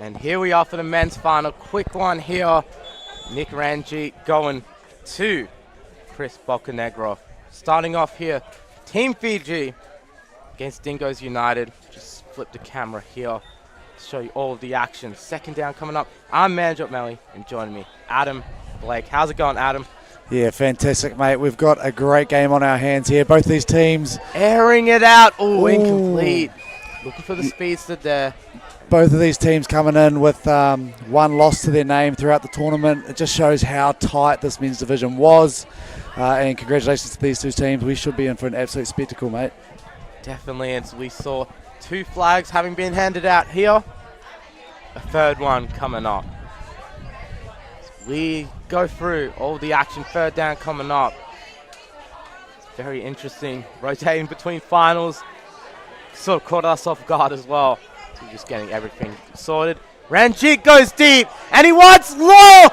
And here we are for the men's final. Quick one here. Nick Ranjit going to Chris Bocanegra. Starting off here, Team Fiji against Dingos United. Just flip the camera here to show you all of the action. Second down coming up. I'm Manjot Melly, and joining me, Adam Blake. How's it going, Adam? Yeah, fantastic, mate. We've got a great game on our hands here. Both these teams airing it out. Oh, incomplete. Looking for the speedster there. Both of these teams coming in with one loss to their name throughout the tournament. It just shows how tight this men's division was. And congratulations to these two teams. We should be in for an absolute spectacle, mate. Definitely, as we saw two flags having been handed out here. A third one coming up. We go through all the action. Third down coming up. It's very interesting. Rotating between finals. Sort of caught us off guard as well. So just getting everything sorted. Ranjit goes deep, and he wants low.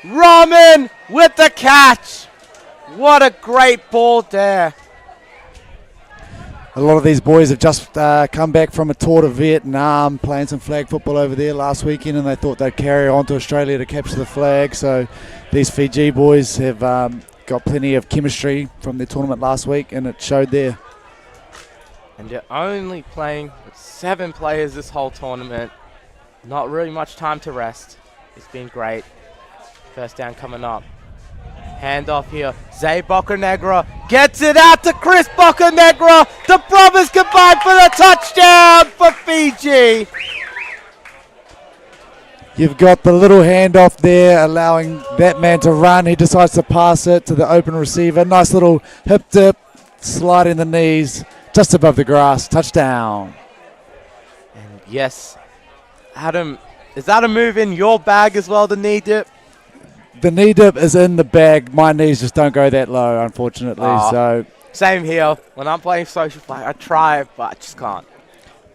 Raman with the catch. What a great ball there. A lot of these boys have just come back from a tour to Vietnam, playing some flag football over there last weekend, and they thought they'd carry on to Australia to capture the flag. So these Fiji boys have got plenty of chemistry from their tournament last week, and it showed there. And they're only playing with 7 players this whole tournament. Not really much time to rest. It's been great. First down coming up. Handoff here. Zay Bocanegra gets it out to Chris Bocanegra. The brothers combine for the touchdown for Fiji. You've got the little handoff there, allowing that man to run. He decides to pass it to the open receiver. Nice little hip dip, sliding the knees. Just above the grass, touchdown. And yes, Adam, is that a move in your bag as well, the knee dip? The knee dip is in the bag. My knees just don't go that low, unfortunately. So same here. When I'm playing social flag, I try, but I just can't.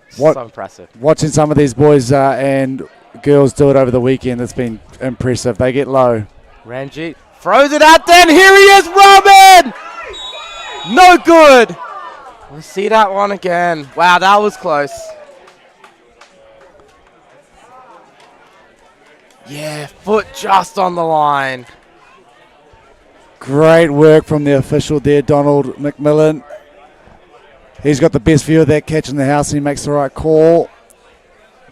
It's so impressive. Watching some of these boys and girls do it over the weekend, it's been impressive. They get low. Ranjit throws it out there, and here he is, Robin! No good. Let's see that one again. Wow, that was close. Yeah, foot just on the line. Great work from the official there, Donald McMillan. He's got the best view of that catch in the house, and he makes the right call.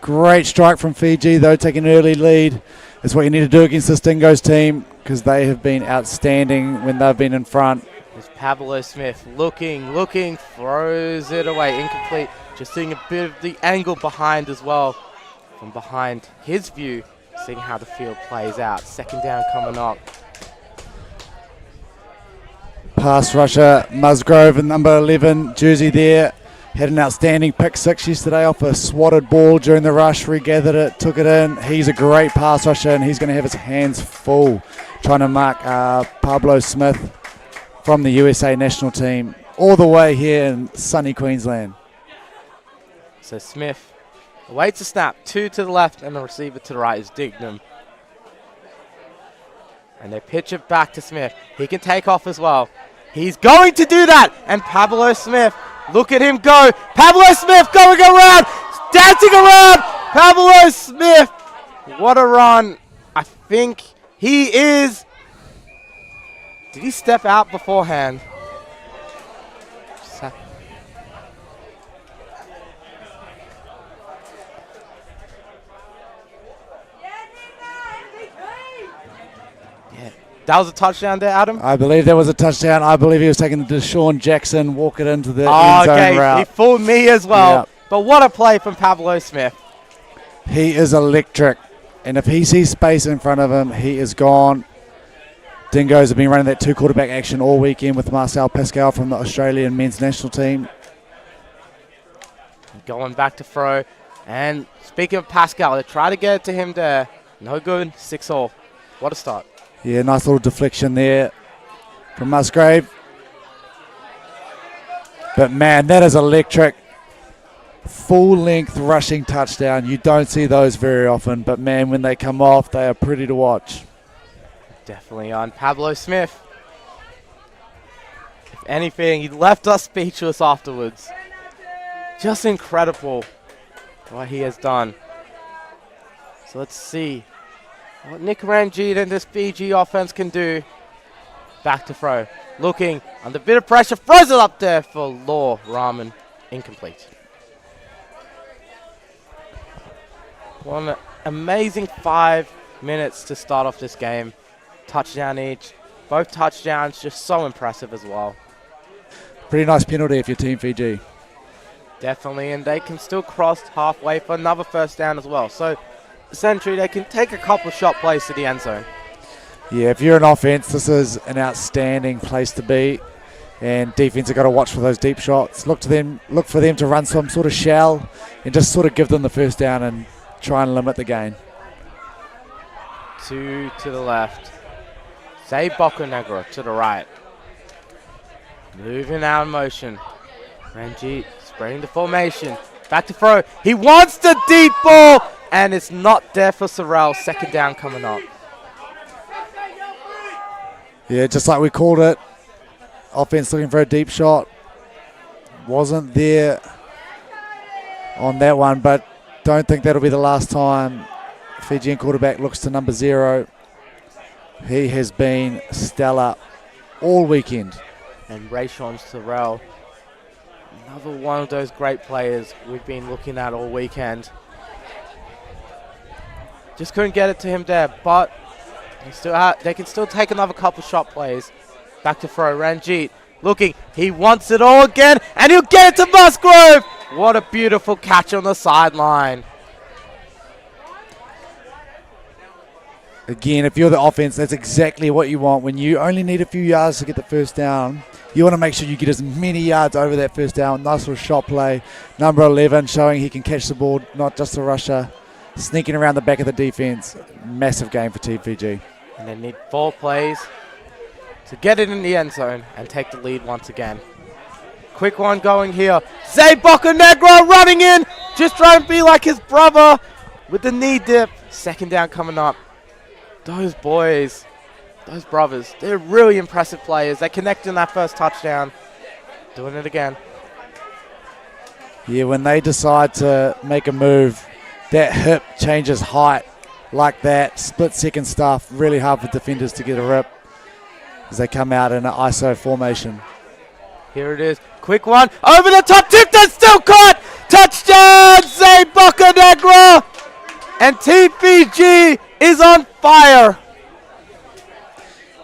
Great strike from Fiji, though, taking an early lead. That's what you need to do against this Dingos team, because they have been outstanding when they've been in front. There's Pablo Smith looking, throws it away, incomplete. Just seeing a bit of the angle behind as well. From behind his view, seeing how the field plays out. Second down coming up. Pass rusher Musgrove in number 11 jersey there. Had an outstanding pick 6 yesterday off a swatted ball during the rush. Regathered it, took it in. He's a great pass rusher, and he's going to have his hands full trying to mark Pablo Smith from the USA national team all the way here in sunny Queensland. So Smith awaits a snap. 2 to the left, and the receiver to the right is Dignam. And they pitch it back to Smith. He can take off as well. He's going to do that. And Pablo Smith, look at him go. Pablo Smith going around, dancing around. Pablo Smith, what a run. I think he is. Did he step out beforehand? That was a touchdown there, Adam? I believe that was a touchdown. I believe he was taking the Deshaun Jackson, walk it into the end zone route. He fooled me as well. Yep. But what a play from Pablo Smith. He is electric. And if he sees space in front of him, he is gone. Dingos have been running that 2 quarterback action all weekend with Marcel Pascal from the Australian men's national team. Going back to throw. And speaking of Pascal, they try to get it to him there. No good. 6-all. What a start. Yeah, nice little deflection there from Musgrave. But, man, that is electric. Full-length rushing touchdown. You don't see those very often. But, man, when they come off, they are pretty to watch. Definitely on Pablo Smith. If anything, he left us speechless afterwards. Just incredible what he has done. So let's see what Nick Ranjit and this Fiji offense can do. Back to throw. Looking under a bit of pressure. Throws it up there for Law Rahman. Incomplete. One amazing 5 minutes to start off this game. Touchdown each. Both touchdowns just so impressive as well. Pretty nice penalty if you're Team Fiji. Definitely, and they can still cross halfway for another first down as well. So essentially they can take a couple shot plays to the end zone. Yeah, if you're an offense, this is an outstanding place to be. And defense have got to watch for those deep shots. Look for them to run some sort of shell and just sort of give them the first down and try and limit the gain. 2 to the left. Say Bocanegra to the right. Moving out in motion. Ranjit spreading the formation. Back to throw. He wants the deep ball, and it's not there for Sorrell. Second down coming up. Yeah, just like we called it. Offense looking for a deep shot. Wasn't there on that one, but don't think that'll be the last time Fijian quarterback looks to number 0. He has been stellar all weekend. And Rayshon Sorrell, another one of those great players we've been looking at all weekend. Just couldn't get it to him there, but they can still take another couple shot plays. Back to throw. Ranjit looking. He wants it all again, and he'll get it to Musgrove. What a beautiful catch on the sideline. Again, if you're the offense, that's exactly what you want. When you only need a few yards to get the first down, you want to make sure you get as many yards over that first down. Nice little shot play. Number 11 showing he can catch the ball, not just a rusher. Sneaking around the back of the defense. Massive game for Team Fiji. And they need 4 plays to get it in the end zone and take the lead once again. Quick one going here. Zay Bocanegra running in. Just trying to be like his brother with the knee dip. Second down coming up. Those boys, those brothers, they're really impressive players. They connected in that first touchdown. Doing it again. Yeah, when they decide to make a move, that hip changes height like that. Split second stuff, really hard for defenders to get a rip as they come out in an ISO formation. Here it is. Quick one. Over the top. Tipton still caught. Touchdown, Zay Bocanegra. And Team Fiji is on fire.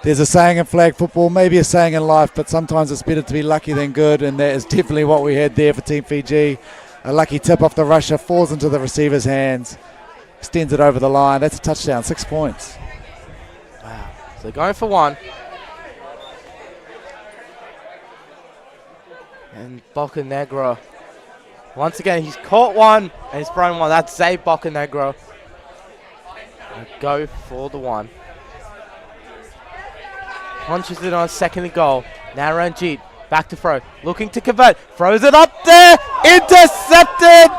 There's a saying in flag football, maybe a saying in life, but sometimes it's better to be lucky than good, and that is definitely what we had there for Team Fiji. A lucky tip off the rusher, falls into the receiver's hands, extends it over the line. That's a touchdown, 6 points. Wow. So going for one. And Bocanegra, once again, he's caught one and he's thrown one. That's Zay Bocanegra. Go for the one. Punches it on second and goal. Now Ranjit, back to throw. Looking to convert. Throws it up there. Intercepted.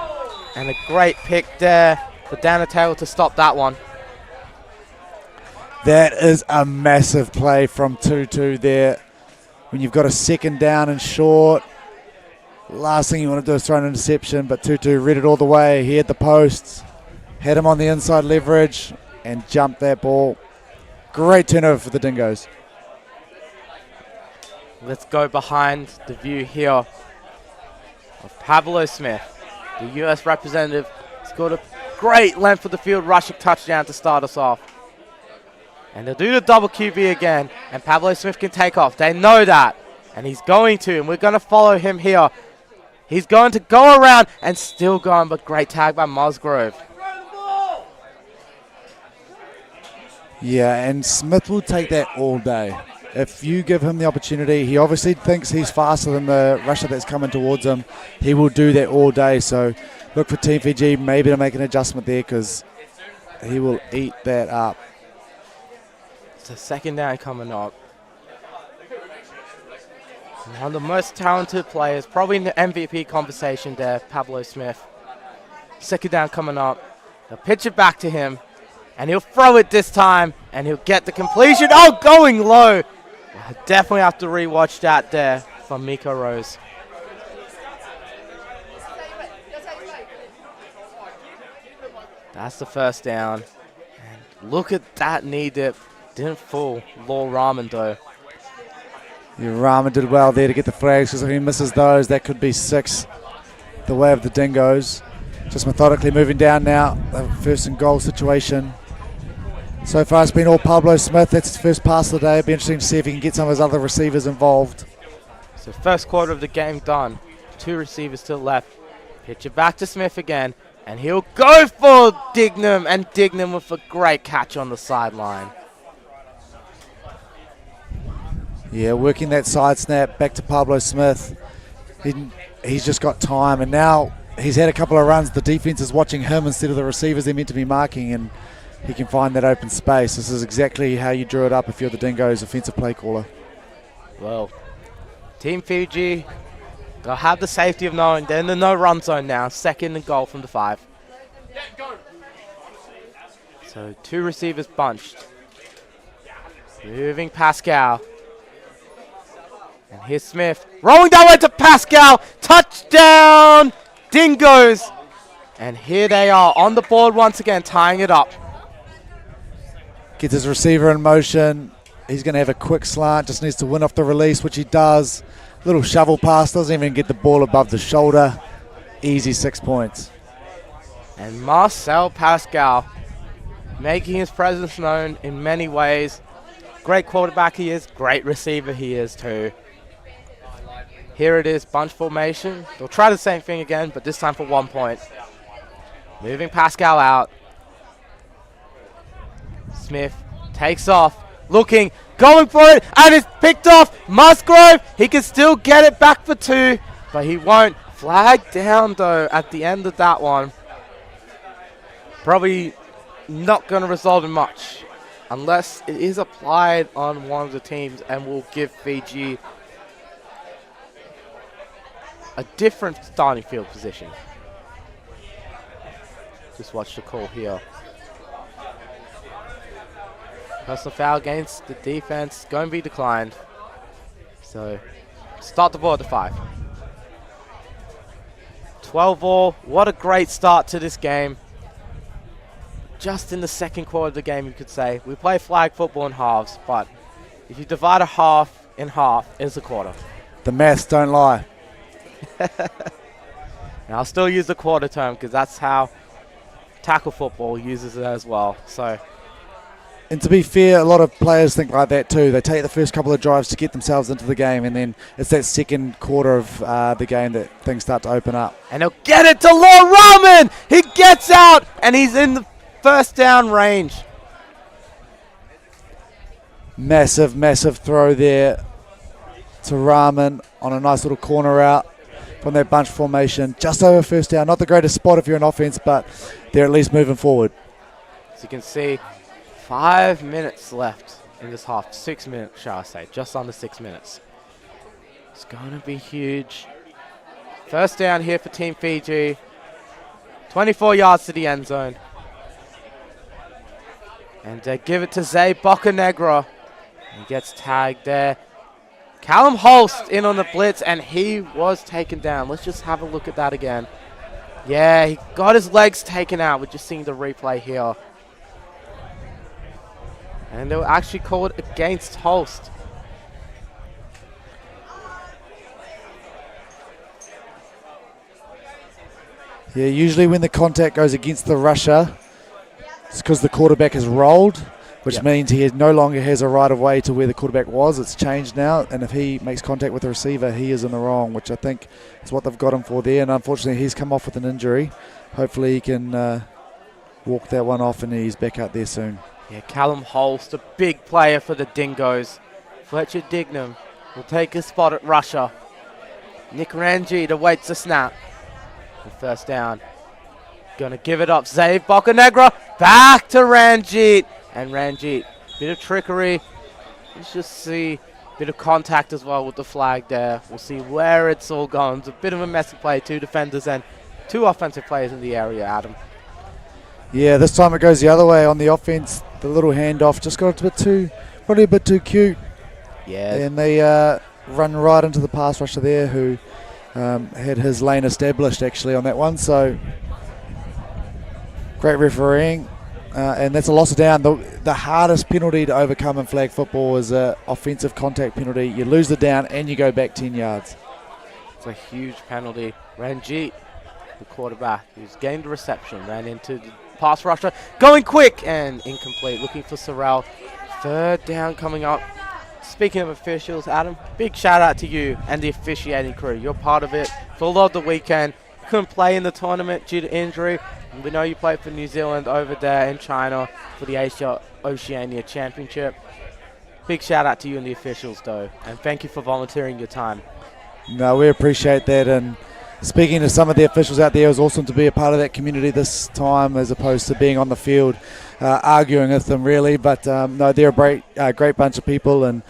And a great pick there for Dana Taylor to stop that one. That is a massive play from Tutu there. When you've got a second down and short, last thing you want to do is throw an interception, but Tutu read it all the way. He had the posts, had him on the inside leverage, and jumped that ball. Great turnover for the Dingos. Let's go behind the view here of Pablo Smith, the U.S. representative. Scored a great length of the field rushing touchdown to start us off. And they'll do the double QB again, and Pablo Smith can take off. They know that, and he's going to, and we're going to follow him here. He's going to go around and still going, but great tag by Musgrove. Yeah, and Smith will take that all day. If you give him the opportunity, he obviously thinks he's faster than the rusher that's coming towards him. He will do that all day. So look for Team Fiji maybe to make an adjustment there because he will eat that up. It's a second down coming up. One of the most talented players, probably in the MVP conversation there, Pablo Smith. Second down coming up. They'll pitch it back to him, and he'll throw it this time, and he'll get the completion. Oh, going low. Definitely have to rewatch that there from Miko Rose. That's the first down. And look at that knee dip. Didn't fool Law Rahman though. Yeah, Rahman did well there to get the flags, because if he misses those, that could be 6 the way of the Dingos. Just methodically moving down now, the first and goal situation. So far it's been all Pablo Smith. That's his first pass of the day. It'll be interesting to see if he can get some of his other receivers involved. So first quarter of the game done. 2 receivers still left. Pitch it back to Smith again. And he'll go for Dignam. And Dignam with a great catch on the sideline. Yeah, working that side snap back to Pablo Smith. He's just got time, and now he's had a couple of runs. The defense is watching him instead of the receivers they're meant to be marking, and he can find that open space. This is exactly how you drew it up if you're the Dingos offensive play caller. Well, Team Fiji, they'll have the safety of knowing they're in the no-run zone now. 2nd and goal from the 5. So 2 receivers bunched. Moving Pascal. And here's Smith. Rolling that way to Pascal. Touchdown, Dingos. And here they are on the board once again, tying it up. Gets his receiver in motion. He's going to have a quick slant. Just needs to win off the release, which he does. Little shovel pass. Doesn't even get the ball above the shoulder. Easy 6 points. And Marcel Pascal making his presence known in many ways. Great quarterback he is. Great receiver he is too. Here it is, bunch formation. They'll try the same thing again, but this time for 1 point. Moving Pascal out. Smith takes off, looking, going for it, and it's picked off. Musgrove, he can still get it back for 2, but he won't. Flag down though at the end of that one. Probably not going to result in much unless it is applied on one of the teams, and will give Fiji a different starting field position. Just watch the call here. Personal foul against the defense, going to be declined. So, start the ball at the 5. 12-all, what a great start to this game. Just in the second quarter of the game, you could say. We play flag football in halves, but if you divide a half in half, it's a quarter. The maths don't lie. And I'll still use the quarter term because that's how tackle football uses it as well. So, and to be fair, a lot of players think like that too. They take the first couple of drives to get themselves into the game, and then it's that second quarter of the game that things start to open up. And he'll get it to Law Rahman. He gets out, and he's in the first down range. Massive, massive throw there to Rahman on a nice little corner route from that bunch formation. Just over first down. Not the greatest spot if you're an offense, but they're at least moving forward. As you can see, 5 minutes left in this half. 6 minutes, shall I say. Just under 6 minutes. It's going to be huge. First down here for Team Fiji. 24 yards to the end zone. And they give it to Zay Bocanegra. He gets tagged there. Callum Holst in on the blitz, and he was taken down. Let's just have a look at that again. Yeah, he got his legs taken out. We're just seeing the replay here. And they were actually called against Holst. Yeah, usually when the contact goes against the rusher, it's because the quarterback has rolled, which means he no longer has a right of way to where the quarterback was. It's changed now, and if he makes contact with the receiver, he is in the wrong, which I think is what they've got him for there. And unfortunately, he's come off with an injury. Hopefully he can walk that one off, and he's back out there soon. Yeah, Callum Holst, a big player for the Dingos. Fletcher Dignam will take a spot at rusher. Nick Ranjit awaits the snap. And first down. Going to give it up. Zay Bocanegra back to Ranjit. And Ranjit, bit of trickery. Let's just see a bit of contact as well with the flag there. We'll see where it's all gone. It's a bit of a messy play. 2 defenders and 2 offensive players in the area, Adam. Yeah, this time it goes the other way on the offense. The little handoff just got probably a bit too cute. Yeah. And they run right into the pass rusher there, who had his lane established actually on that one. So Great refereeing. And that's a loss of down. The hardest penalty to overcome in flag football is an offensive contact penalty. You lose the down and you go back 10 yards. It's a huge penalty. Ranjit, the quarterback, who's gained a reception, ran into the pass rusher, going quick and incomplete. Looking for Sorrell. Third down coming up. Speaking of officials, Adam, big shout out to you and the officiating crew. You're part of it for a lot of the weekend. Couldn't play in the tournament due to injury. We know you played for New Zealand over there in China for the Asia Oceania Championship. Big shout out to you and the officials though, and thank you for volunteering your time. No, we appreciate that, and speaking to some of the officials out there, it was awesome to be a part of that community this time as opposed to being on the field arguing with them really, but no, they're a great bunch of people, and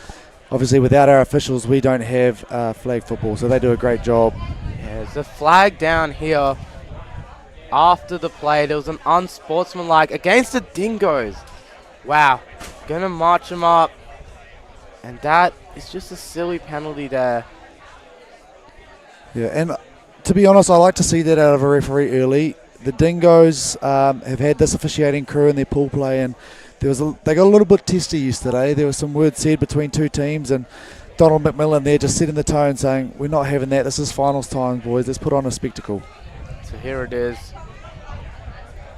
obviously without our officials we don't have flag football, so they do a great job. Yeah, there's a flag down here. After the play, there was an unsportsmanlike against the Dingos. Wow, gonna march them up, and that is just a silly penalty there. Yeah, and to be honest, I like to see that out of a referee early. The Dingos have had this officiating crew in their pool play, and they got a little bit testy yesterday. There was some words said between two teams, and Donald McMillan there just setting the tone, saying, "We're not having that. This is finals time, boys. Let's put on a spectacle." So here it is.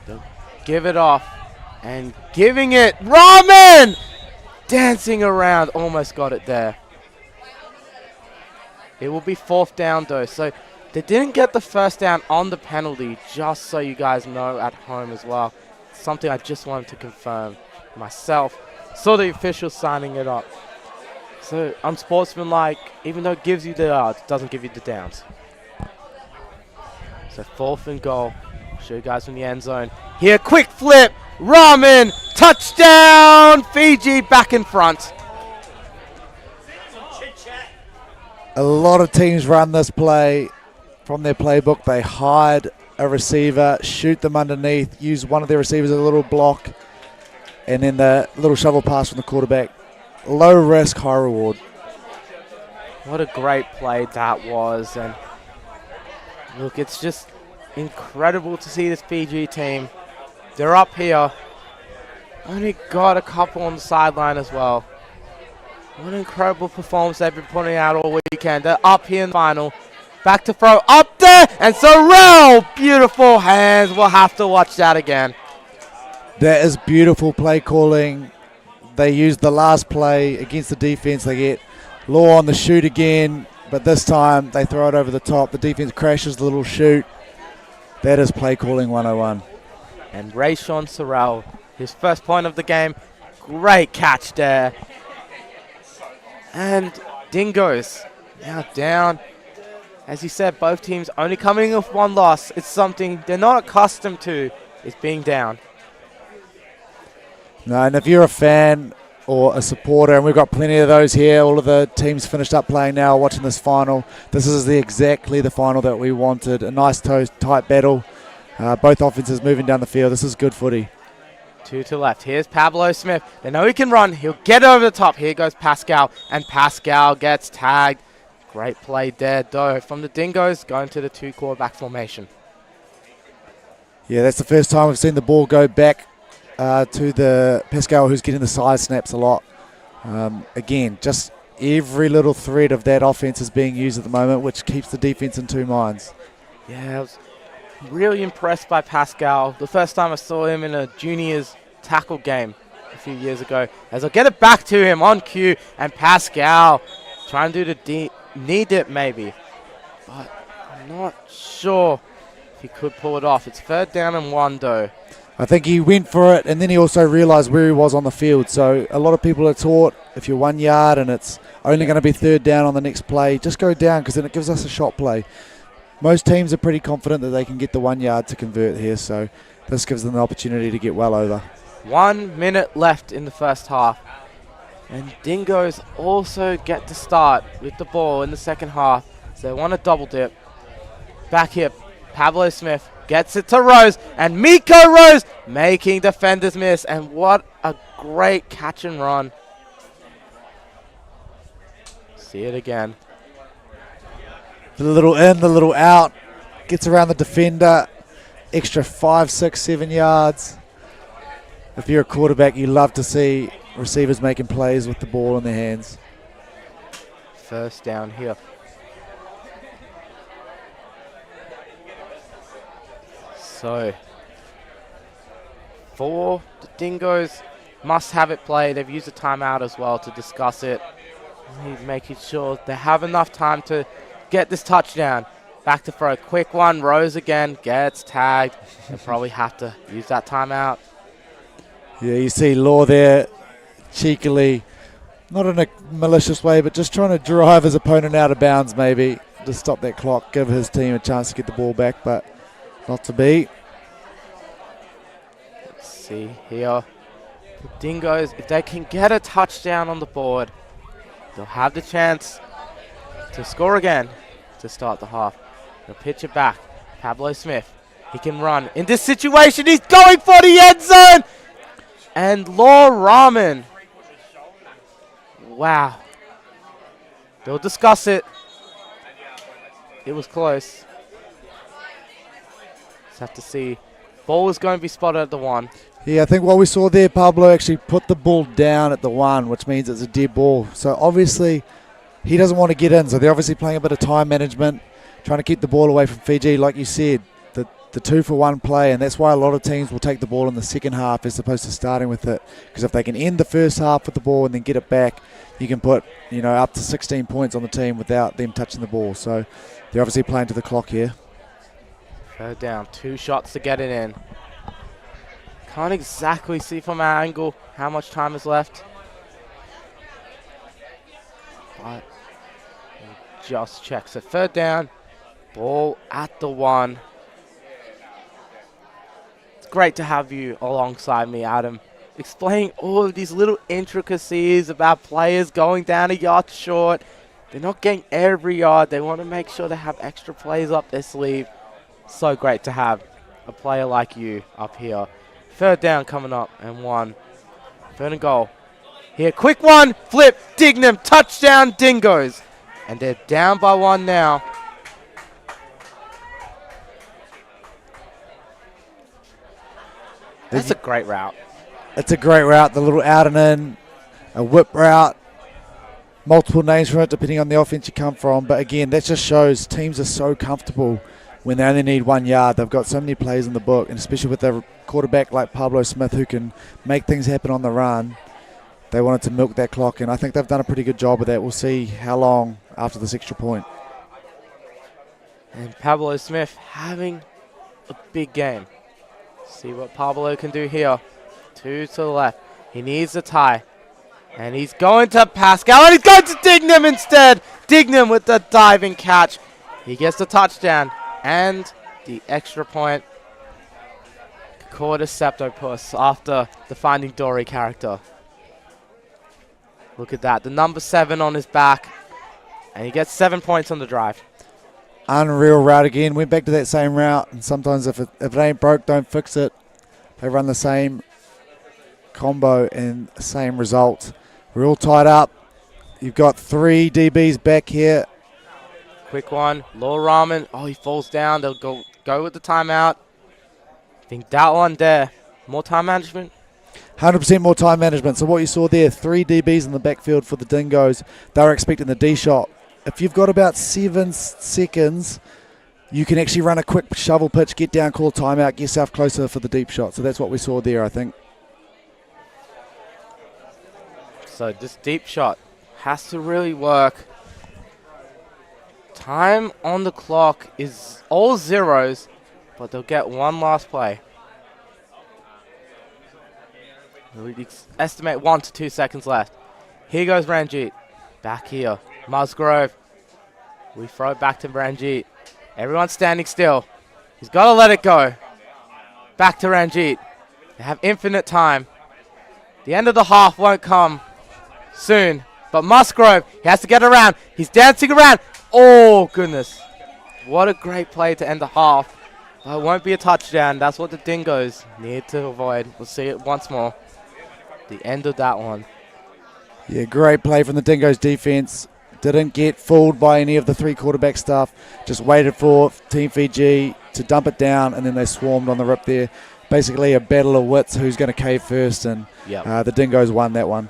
They'll give it off, and giving it. Ramen! Dancing around, almost got it there. It will be fourth down though, so they didn't get the first down on the penalty, just so you guys know at home as well. Something I just wanted to confirm myself. Saw the officials signing it up. So unsportsmanlike, even though it gives you the yards, it doesn't give you the downs. So fourth and goal. Show you guys from the end zone. Here, quick flip, Ramen, touchdown, Fiji back in front. A lot of teams run this play from their playbook. They hide a receiver, shoot them underneath, use one of their receivers as a little block, and then the little shovel pass from the quarterback. Low risk, high reward. What a great play that was. And look, it's just incredible to see this Fiji team. They're up here. Only got a couple on the sideline as well. What an incredible performance they've been putting out all weekend. They're up here in the final. Back to throw, up there, and Sorrell, beautiful hands. We'll have to watch that again. That is beautiful play calling. They used the last play against the defense. They get Law on the shoot again, but this time they throw it over the top. The defense crashes the little shoot. That is play calling 101. And Rayshawn Sorrell, his first point of the game. Great catch there. And Dingos now down. As you said, both teams only coming with one loss. It's something they're not accustomed to, is being down. No, and if you're a fan or a supporter, and we've got plenty of those here, all of the teams finished up playing now, watching this final. This is exactly the final that we wanted. A nice tight battle. Both offenses moving down the field. This is good footy. Two to left. Here's Pablo Smith. They know he can run. He'll get over the top. Here goes Pascal, and Pascal gets tagged. Great play there, though, from the Dingos, going to the two quarterback formation. Yeah, that's the first time we've seen the ball go back to the Pascal, who's getting the side snaps a lot. Again, just every little thread of that offense is being used at the moment, which keeps the defense in two minds. Yeah, I was really impressed by Pascal. The first time I saw him in a juniors tackle game a few years ago. As I'll get it back to him on cue, and Pascal trying to do the knee dip maybe, but I'm not sure if he could pull it off. It's third down and one though. I think he went for it, and then he also realised where he was on the field. So a lot of people are taught, if you're 1 yard and it's only going to be third down on the next play, just go down, because then it gives us a shot play. Most teams are pretty confident that they can get the 1 yard to convert here, so this gives them the opportunity to get well over. 1 minute left in the first half. And Dingos also get to start with the ball in the second half. So they want to double dip. Back here, Pablo Smith gets it to Rose, and Miko Rose making defenders miss. And what a great catch and run. See it again. The little in, the little out, gets around the defender. extra 5, 6, 7 yards. If you're a quarterback, you love to see receivers making plays with the ball in their hands. First down here. So, for the Dingos, must have it played. They've used a timeout as well to discuss it. He's making sure they have enough time to get this touchdown. Back to throw. Quick one. Rose again. Gets tagged. They'll probably have to use that timeout. Yeah, you see Law there cheekily, not in a malicious way, but just trying to drive his opponent out of bounds maybe to stop that clock, give his team a chance to get the ball back, but not to be. Let's see here. The Dingos, if they can get a touchdown on the board, they'll have the chance to score again to start the half. They'll pitch it back. Pablo Smith, he can run. In this situation, he's going for the end zone! And Law Rahman. Wow. They'll discuss it. It was close. Just have to see. Ball is going to be spotted at the 1. Yeah, I think what we saw there, Pablo actually put the ball down at the 1, which means it's a dead ball. So obviously he doesn't want to get in. So they're obviously playing a bit of time management, trying to keep the ball away from Fiji. Like you said, the 2-for-1 play, and that's why a lot of teams will take the ball in the second half as opposed to starting with it. Because if they can end the first half with the ball and then get it back, you can put up to 16 points on the team without them touching the ball. So they're obviously playing to the clock here. Third down, 2 shots to get it in. Can't exactly see from our angle how much time is left. But we'll just check. So third down, ball at the 1. It's great to have you alongside me, Adam, explaining all of these little intricacies about players going down a yard short. They're not getting every yard. They want to make sure they have extra plays up their sleeve. So great to have a player like you up here. Third down coming up and 1. Third and goal. Here, quick one, flip, Dignam, touchdown, Dingos. And they're down by 1 now. That's a great route. It's a great route, the little out and in, a whip route. Multiple names for it depending on the offense you come from. But again, that just shows teams are so comfortable when they only need 1 yard. They've got so many plays in the book, and especially with a quarterback like Pablo Smith who can make things happen on the run. They wanted to milk that clock, and I think they've done a pretty good job of that. We'll see how long after this extra point. And Pablo Smith having a big game. See what Pablo can do here. 2 to the left. He needs a tie. And he's going to Pascal, and he's going to Dignam instead. Dignam with the diving catch. He gets the touchdown and the extra point. Quarter Septopus after the Finding Dory character. Look at that. The number 7 on his back. And he gets 7 points on the drive. Unreal route again. Went back to that same route. And sometimes if it ain't broke, don't fix it. They run the same combo and same result. We're all tied up. You've got 3 DBs back here. Quick one. Law Rahman. Oh, he falls down. They'll go with the timeout. I think that one there. More time management. 100% more time management. So what you saw there, 3 DBs in the backfield for the Dingos. They were expecting the D shot. If you've got about 7 seconds, you can actually run a quick shovel pitch, get down, call timeout, get yourself closer for the deep shot. So that's what we saw there, I think. So this deep shot has to really work. Time on the clock is all zeros, but they'll get one last play. We estimate 1 to 2 seconds left. Here goes Ranjit. Back here. Musgrove. We throw it back to Ranjit. Everyone's standing still. He's got to let it go. Back to Ranjit. They have infinite time. The end of the half won't come soon. But Musgrove, he has to get around. He's dancing around. Oh, goodness. What a great play to end the half. But it won't be a touchdown. That's what the Dingos need to avoid. We'll see it once more. The end of that one. Yeah, great play from the Dingos defense. didn't get fooled by any of the three quarterback stuff, just waited for Team Fiji to dump it down, and then they swarmed on the rip there. Basically a battle of wits, who's going to cave first, and the Dingos won that one.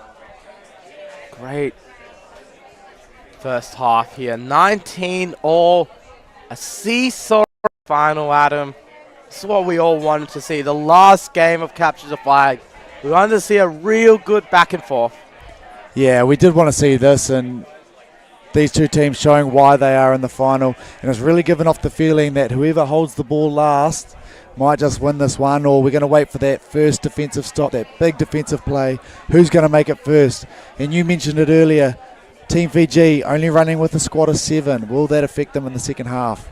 Great first half here. 19 all. A seesaw final, Adam. This is what we all wanted to see. The last game of Capture the Flag. We wanted to see a real good back and forth. Yeah, we did want to see this, and these two teams showing why they are in the final. And it's really given off the feeling that whoever holds the ball last might just win this one, or we're going to wait for that first defensive stop, that big defensive play. Who's going to make it first? And you mentioned it earlier, Team Fiji only running with a squad of 7. Will that affect them in the second half?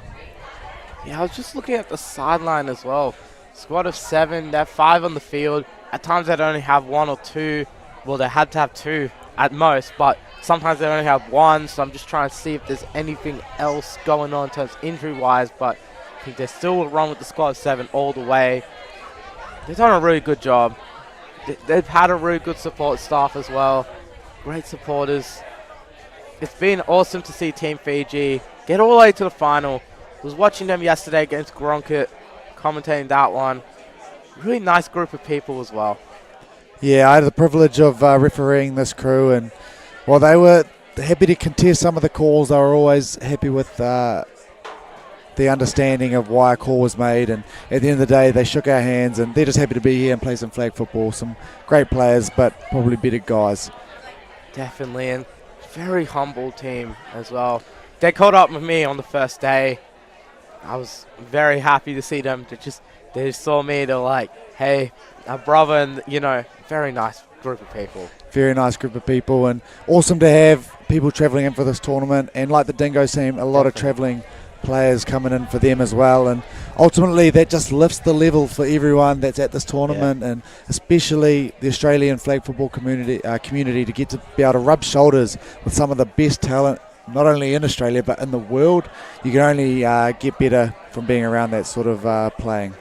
Yeah, I was just looking at the sideline as well. Squad of 7, they're 5 on the field. At times they'd only have 1 or 2. Well, they had to have 2 at most, but sometimes they only have 1. So I'm just trying to see if there's anything else going on in terms of injury-wise, but I think they still will run with the squad of 7 all the way. They've done a really good job. They've had a really good support staff as well. Great supporters. It's been awesome to see Team Fiji get all the way to the final. I was watching them yesterday against Gronkett, commentating that one. Really nice group of people as well. Yeah, I had the privilege of refereeing this crew, and while they were happy to contest some of the calls, they were always happy with the understanding of why a call was made. And at the end of the day, they shook our hands, and they're just happy to be here and play some flag football. Some great players, but probably better guys. Definitely, and very humble team as well. They caught up with me on the first day. I was very happy to see them. They just saw me. They're like, hey, our brother, and very nice group of people. Very nice group of people, and awesome to have people travelling in for this tournament. And like the Dingos team, a lot of travelling players coming in for them as well. And ultimately, that just lifts the level for everyone that's at this tournament, and especially the Australian flag football community to get to be able to rub shoulders with some of the best talent, not only in Australia but in the world. You can only get better from being around that sort of playing.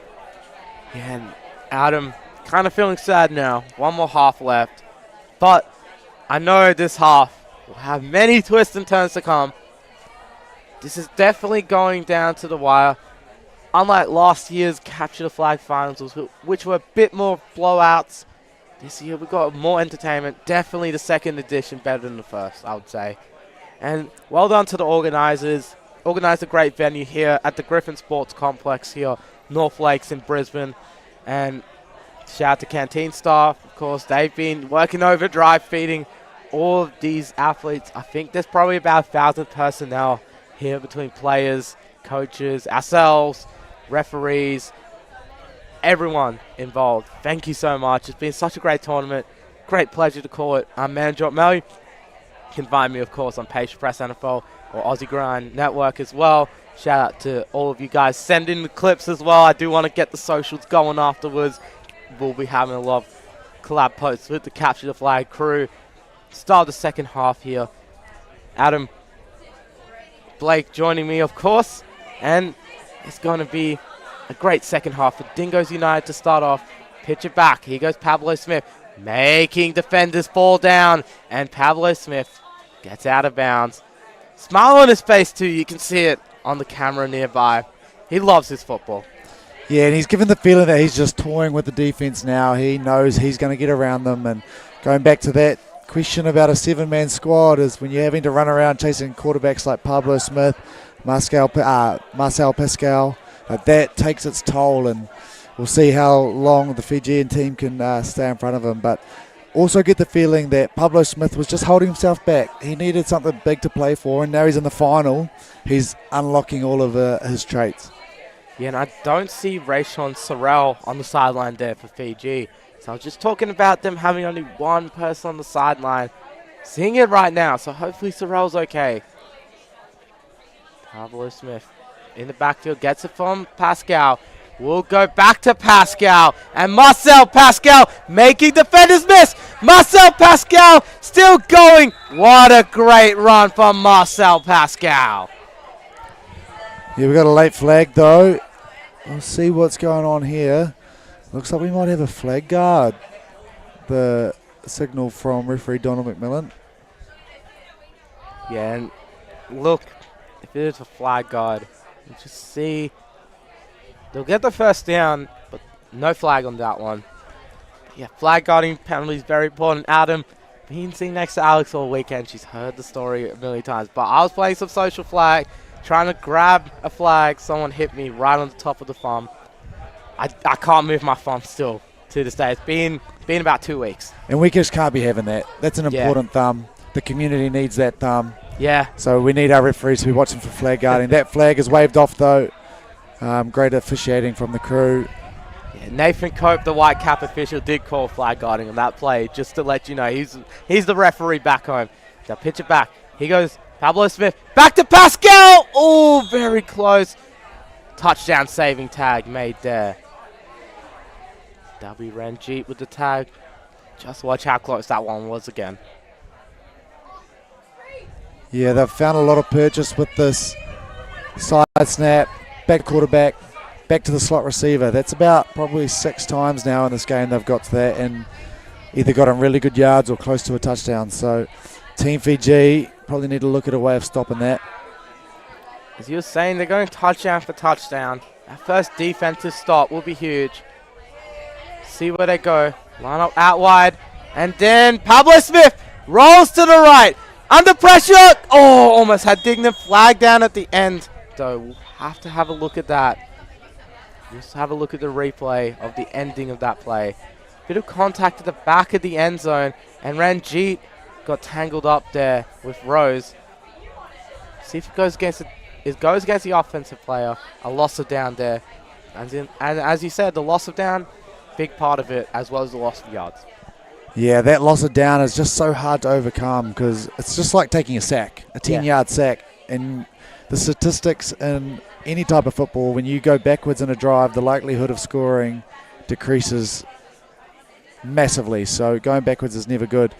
Yeah, and Adam, kind of feeling sad now. One more half left. But I know this half will have many twists and turns to come. This is definitely going down to the wire. Unlike last year's Capture the Flag finals, which were a bit more blowouts, this year we've got more entertainment. Definitely the second edition better than the first, I would say. And well done to the organisers. Organised a great venue here at the Griffin Sports Complex here, North Lakes in Brisbane. And shout out to canteen staff, of course. They've been working overdrive, feeding all of these athletes. I think there's probably about 1,000 personnel here between players, coaches, ourselves, referees, everyone involved. Thank you so much. It's been such a great tournament. Great pleasure to call it. I'm Manager O'Malley. You can find me, of course, on Page Press NFL or Aussie Grind Network as well. Shout out to all of you guys. Send in the clips as well. I do want to get the socials going afterwards. We'll be having a lot of collab posts with the Capture the Flag crew. Start the second half here. Adam, Blake joining me, of course. And it's going to be a great second half for Dingos United to start off. Pitch it back. Here goes Pablo Smith, making defenders fall down. And Pablo Smith gets out of bounds. Smile on his face too. You can see it on the camera nearby. He loves his football. Yeah, and he's given the feeling that he's just toying with the defense now. He knows he's going to get around them. And going back to that question about a 7-man squad, is when you're having to run around chasing quarterbacks like Pablo Smith, Marcel Pascal, that takes its toll, and we'll see how long the Fijian team can stay in front of him. But also get the feeling that Pablo Smith was just holding himself back. He needed something big to play for, and now he's in the final. He's unlocking all of his traits. Yeah, and I don't see Rayshon Sorrell on the sideline there for Fiji. So I was just talking about them having only one person on the sideline. Seeing it right now, so hopefully Sorrell's okay. Pablo Smith in the backfield, gets it from Pascal. We'll go back to Pascal. And Marcel Pascal making defenders miss. Marcel Pascal still going. What a great run from Marcel Pascal. Yeah, we got a late flag though. We'll see what's going on here. Looks like we might have a flag guard. The signal from referee Donald McMillan. Yeah, and look, if it is a flag guard, you just see they'll get the first down, but no flag on that one. Yeah, flag guarding penalty is very important. Adam, being seen next to Alex all weekend, she's heard the story a million times. But I was playing some social flag, trying to grab a flag. Someone hit me right on the top of the thumb. I can't move my thumb still to this day. It's been about 2 weeks. And we just can't be having that. That's an important thumb. The community needs that thumb. Yeah. So we need our referees to be watching for flag guarding. That flag is waved off though. Great officiating from the crew. Yeah, Nathan Cope, the white cap official, did call flag guarding on that play, just to let you know he's the referee back home. They'll pitch it back. He goes, Pablo Smith, back to Pascal! Oh, very close. Touchdown saving tag made there. That'll be Ranjit with the tag. Just watch how close that one was again. Yeah, they've found a lot of purchase with this side snap, back quarterback, back to the slot receiver. That's about probably 6 times now in this game they've got to that and either got on really good yards or close to a touchdown. So Team Fiji probably need to look at a way of stopping that. As you were saying, they're going touchdown for touchdown. Our first defensive stop will be huge. See where they go. Line up out wide. And then Pablo Smith rolls to the right. Under pressure. Oh, almost had Dignan flag down at the end. Though we'll have to have a look at that. Just have a look at the replay of the ending of that play. Bit of contact at the back of the end zone. And Ranjit got tangled up there with Rose. See if it goes against the offensive player. A loss of down there. And as you said, the loss of down, big part of it, as well as the loss of yards. Yeah, that loss of down is just so hard to overcome because it's just like taking a sack, a 10-yard sack. And the statistics in any type of football, when you go backwards in a drive, the likelihood of scoring decreases massively. So going backwards is never good.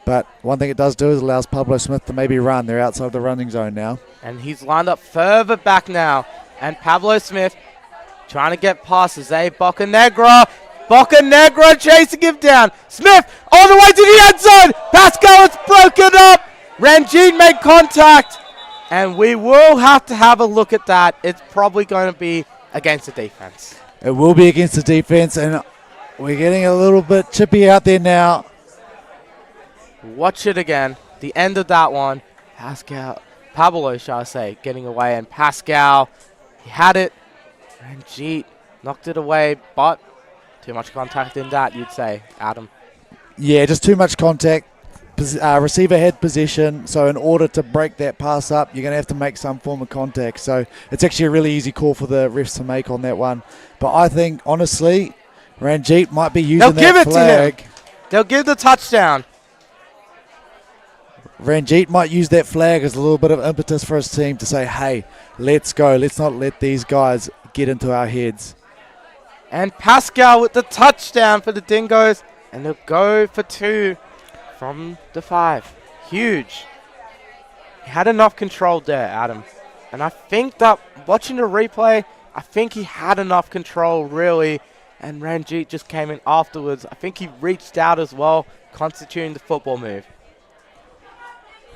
But one thing it does do is allows Pablo Smith to maybe run. They're outside the running zone now. And he's lined up further back now. And Pablo Smith trying to get past Jose Bocanegra. Bocanegra chasing him down. Smith all the way to the end zone. Pascal is broken up. Ranjit made contact. And we will have to have a look at that. It's probably going to be against the defense. It will be against the defense. And we're getting a little bit chippy out there now. Watch it again. The end of that one. Pablo, shall I say, getting away. And Pascal, he had it. Ranjit knocked it away, but too much contact in that, you'd say, Adam. Yeah, just too much contact. Receiver had possession, so in order to break that pass up, you're going to have to make some form of contact. So it's actually a really easy call for the refs to make on that one. But I think, honestly, Ranjit might be using that flag. To him. They'll give the touchdown. Ranjit might use that flag as a little bit of impetus for his team to say, hey, let's go. Let's not let these guys get into our heads. And Pascal with the touchdown for the Dingos. And they'll go for 2 from the 5. Huge. He had enough control there, Adam. And I think that, watching the replay, I think he had enough control, really. And Ranjit just came in afterwards. I think he reached out as well, constituting the football move.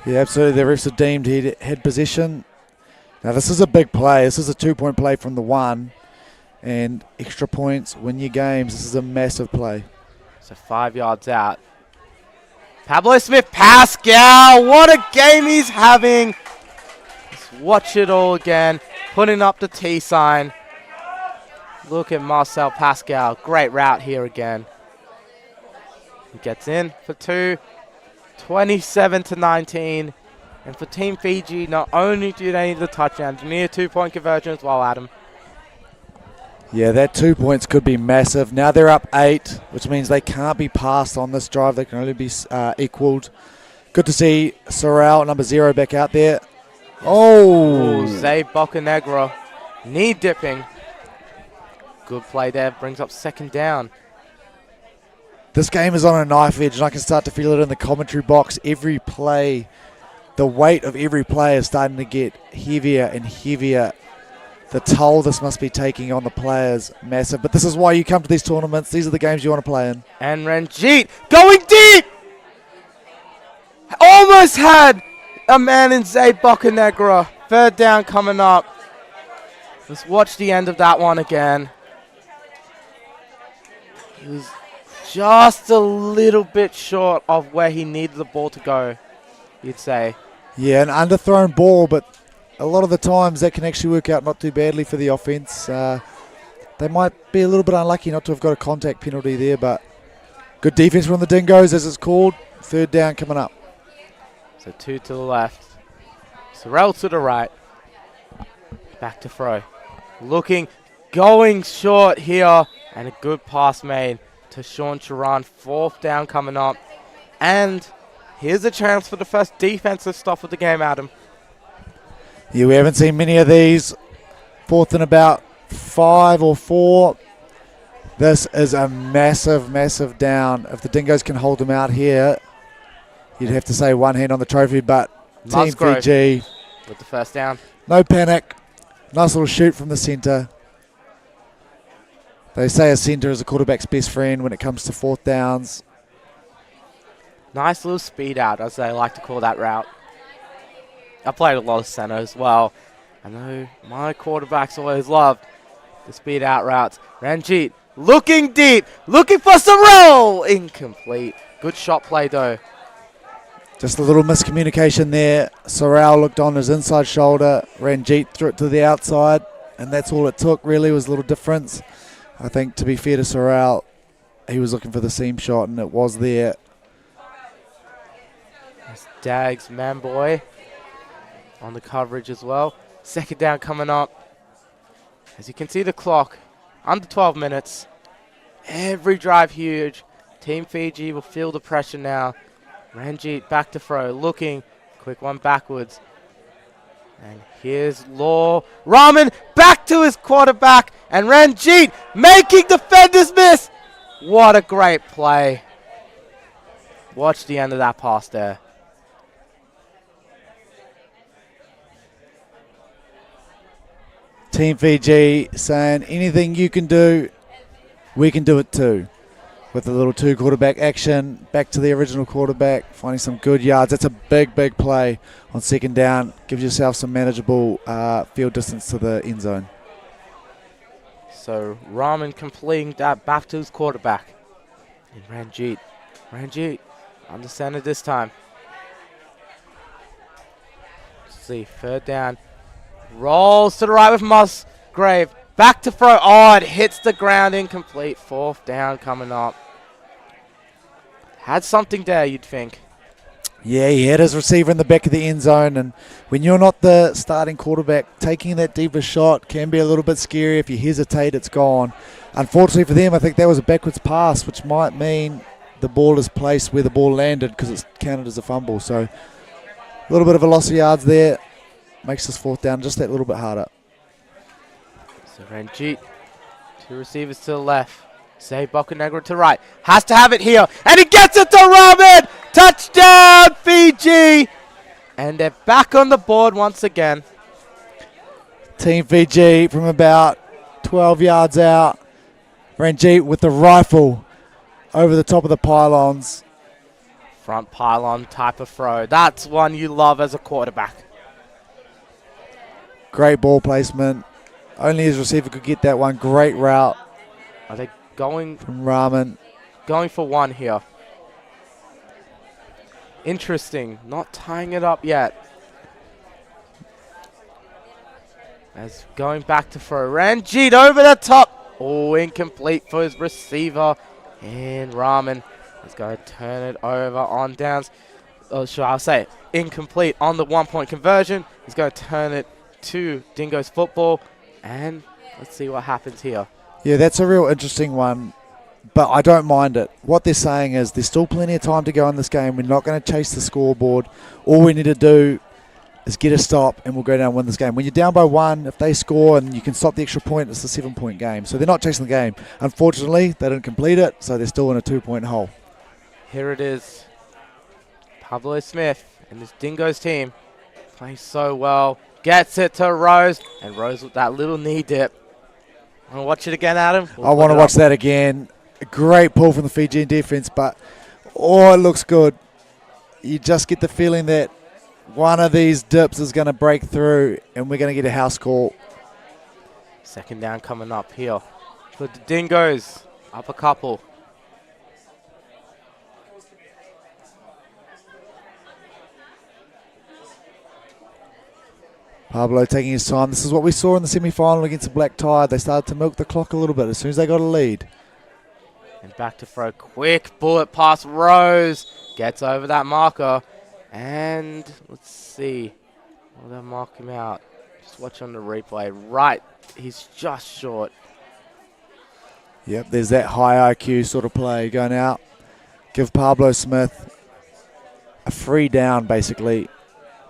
Yeah, absolutely. The refs are deemed he had possession. Now, this is a big play. This is a 2-point play from the 1. And extra points win your games. This is a massive play. So 5 yards out. Pablo Smith, Pascal. What a game he's having. Let's watch it all again. Putting up the T sign. Look at Marcel Pascal. Great route here again. He gets in for 2. 27-19. And for Team Fiji, not only do they need the touchdown, they need a 2-point conversion as well, Adam. Yeah, that 2 points could be massive. Now they're up 8, which means they can't be passed on this drive. They can only be equaled. Good to see Sorrell, number 0, back out there. Oh! Zay Bocanegra, knee dipping. Good play there, brings up 2nd down. This game is on a knife edge, and I can start to feel it in the commentary box. Every play, the weight of every play is starting to get heavier and heavier. The toll this must be taking on the players, massive. But this is why you come to these tournaments. These are the games you want to play in. And Ranjit going deep! Almost had a man in Zay Bocanegra. Third down coming up. Let's watch the end of that one again. He was just a little bit short of where he needed the ball to go, you'd say. Yeah, an underthrown ball, but a lot of the times that can actually work out not too badly for the offense. They might be a little bit unlucky not to have got a contact penalty there, but good defense from the Dingos, as it's called. Third down coming up. So 2 to the left. Sorrell to the right. Back to throw. Looking, going short here, and a good pass made to Sean Charan. Fourth down coming up. And here's a chance for the first defensive stop of the game, Adam. Yeah, we haven't seen many of these. Fourth and about 5 or 4. This is a massive, massive down. If the Dingos can hold them out here, you'd have to say one hand on the trophy, but Musgrove Team Fiji, with the first down. no panic. Nice little shoot from the centre. They say a centre is a quarterback's best friend when it comes to fourth downs. Nice little speed out, as they like to call that route. I played a lot of centre as well. I know my quarterbacks always loved the speed out routes. Ranjit looking deep, looking for Sorrell. Incomplete. Good shot play though. Just a little miscommunication there. Sorrell looked on his inside shoulder. Ranjit threw it to the outside, and that's all it took really, was a little difference. I think, to be fair to Sorrell, he was looking for the seam shot, and it was there. That's Dags, man boy, on the coverage as well. Second down coming up. As you can see the clock, under 12 minutes. Every drive huge. Team Fiji will feel the pressure now. Ranjit back to throw, looking, quick one backwards. And here's Law. Rahman back to his quarterback, and Ranjit making defenders miss. What a great play. Watch the end of that pass there. Team Fiji saying anything you can do, we can do it too. With a little 2 quarterback action, back to the original quarterback, finding some good yards. That's a big, big play on second down. Gives yourself some manageable field distance to the end zone. So Rahman completing that back to his quarterback. And Ranjit on the center this time. Let's see, third down. Rolls to the right with Musgrave. Back to throw. Oh, it hits the ground, incomplete. Fourth down coming up. Had something there, you'd think. Yeah, he had his receiver in the back of the end zone, and when you're not the starting quarterback, taking that deeper shot can be a little bit scary. If you hesitate, it's gone. Unfortunately for them, I think that was a backwards pass, which might mean the ball is placed where the ball landed because it's counted as a fumble. So a little bit of a loss of yards there. Makes this fourth down just that little bit harder. So Ranjit, 2 receivers to the left. Say Bocanegra to the right. Has to have it here. And he gets it to Rahman. Touchdown, Fiji. And they're back on the board once again. Team Fiji from about 12 yards out. Ranjit with the rifle over the top of the pylons. Front pylon type of throw. That's one you love as a quarterback. Great ball placement. Only his receiver could get that one. Great route. Are they going from Rahman? Going for one here. Interesting. Not tying it up yet. As going back to throw. Ranjit over the top. Oh, incomplete for his receiver. And Rahman is going to turn it over on downs. Oh, sure, I'll say it. Incomplete on the 1-point conversion. He's going to turn it to Dingos football. And let's see what happens here. Yeah, that's a real interesting one, but I don't mind it. What they're saying is there's still plenty of time to go in this game. We're not going to chase the scoreboard. All we need to do is get a stop, and we'll go down and win this game. When you're down by 1, if they score and you can stop the extra point, it's a 7-point game. So they're not chasing the game. Unfortunately, they didn't complete it, so they're still in a 2-point hole. Here it is. Pablo Smith and this Dingos team plays so well. Gets it to Rose, and Rose with that little knee dip. Want to watch it again, Adam? I want to watch that again. A great pull from the Fijian defense, but it looks good. You just get the feeling that One of these dips is going to break through, and we're going to get a house call. Second down coming up here. For the Dingos, up a couple. Pablo taking his time. This is what we saw in the semi-final against the Black Tide. They started to milk the clock a little bit as soon as they got a lead. And back to throw. Quick bullet pass. Rose gets over that marker. And let's see. Will they mark him out? Just watch on the replay. Right. He's just short. Yep, there's that high IQ sort of play going out. Give Pablo Smith a free down, basically,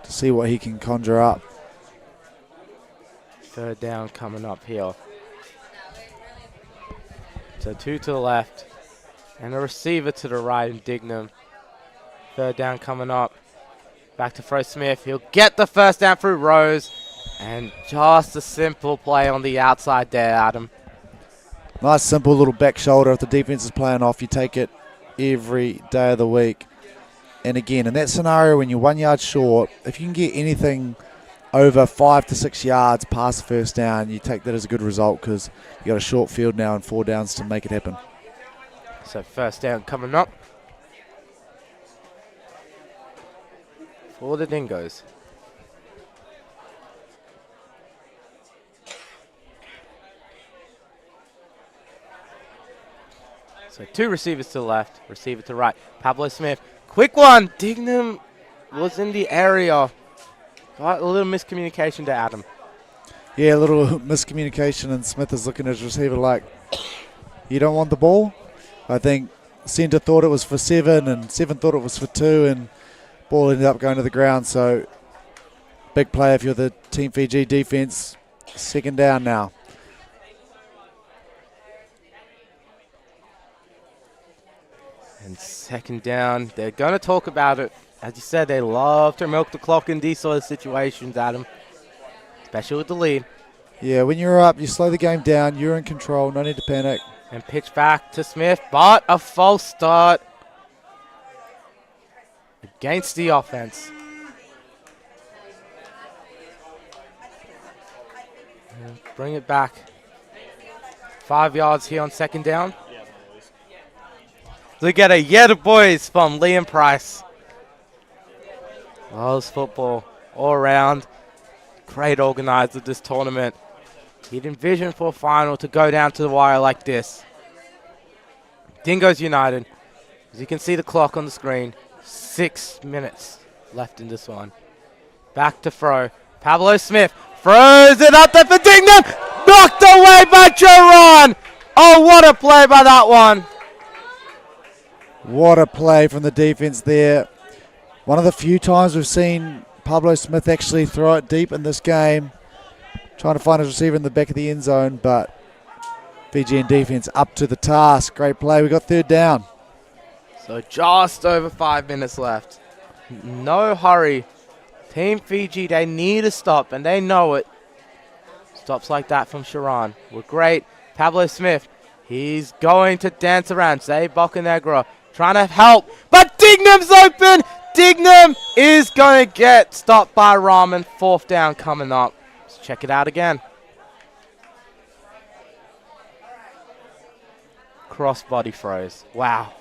to see what he can conjure up. Third down coming up here. So 2 to the left. And a receiver to the right in Dignam. Third down coming up. Back to throw Smith. He'll get the first down through Rose. And just a simple play on the outside there, Adam. Nice simple little back shoulder. If the defense is playing off, you take it every day of the week. And again, in that scenario when you're 1 yard short, if you can get anything over 5 to 6 yards past the first down, you take that as a good result because you got a short field now and 4 downs to make it happen. So first down coming up for the Dingos. So 2 receivers to the left, receiver to the right. Pablo Smith, quick one. Dignam was in the area. Got a little miscommunication to Adam. Yeah, a little miscommunication, and Smith is looking at his receiver like, you don't want the ball? I think centre thought it was for 7, and 7 thought it was for 2, and ball ended up going to the ground. So big play if you're the Team Fiji defence. Second down now. And second down, they're going to talk about it. As you said, they love to milk the clock in these sort of situations, Adam. Especially with the lead. Yeah, when you're up, you slow the game down. You're in control. No need to panic. And pitch back to Smith, but a false start against the offense. And bring it back. 5 yards here on second down. Look at it, yeah, the boys from Liam Price. Loves football all around. Great organizer of this tournament. He'd envisioned for a final to go down to the wire like this. Dingos United. As you can see the clock on the screen, 6 minutes left in this one. Back to throw. Pablo Smith throws it up there for Dignam. Knocked away by Joran. Oh, what a play by that one. What a play from the defense there. One of the few times we've seen Pablo Smith actually throw it deep in this game. Trying to find his receiver in the back of the end zone, but Fijian defense up to the task. Great play. We got third down. So just over 5 minutes left. No hurry. Team Fiji, they need a stop, and they know it. Stops like that from Sharan were great. Pablo Smith, he's going to dance around. Say Bocanegra. Trying to help, but Dignam's open. Dignam is going to get stopped by Rahman. Fourth down coming up. Let's check it out again. Crossbody throws. Wow.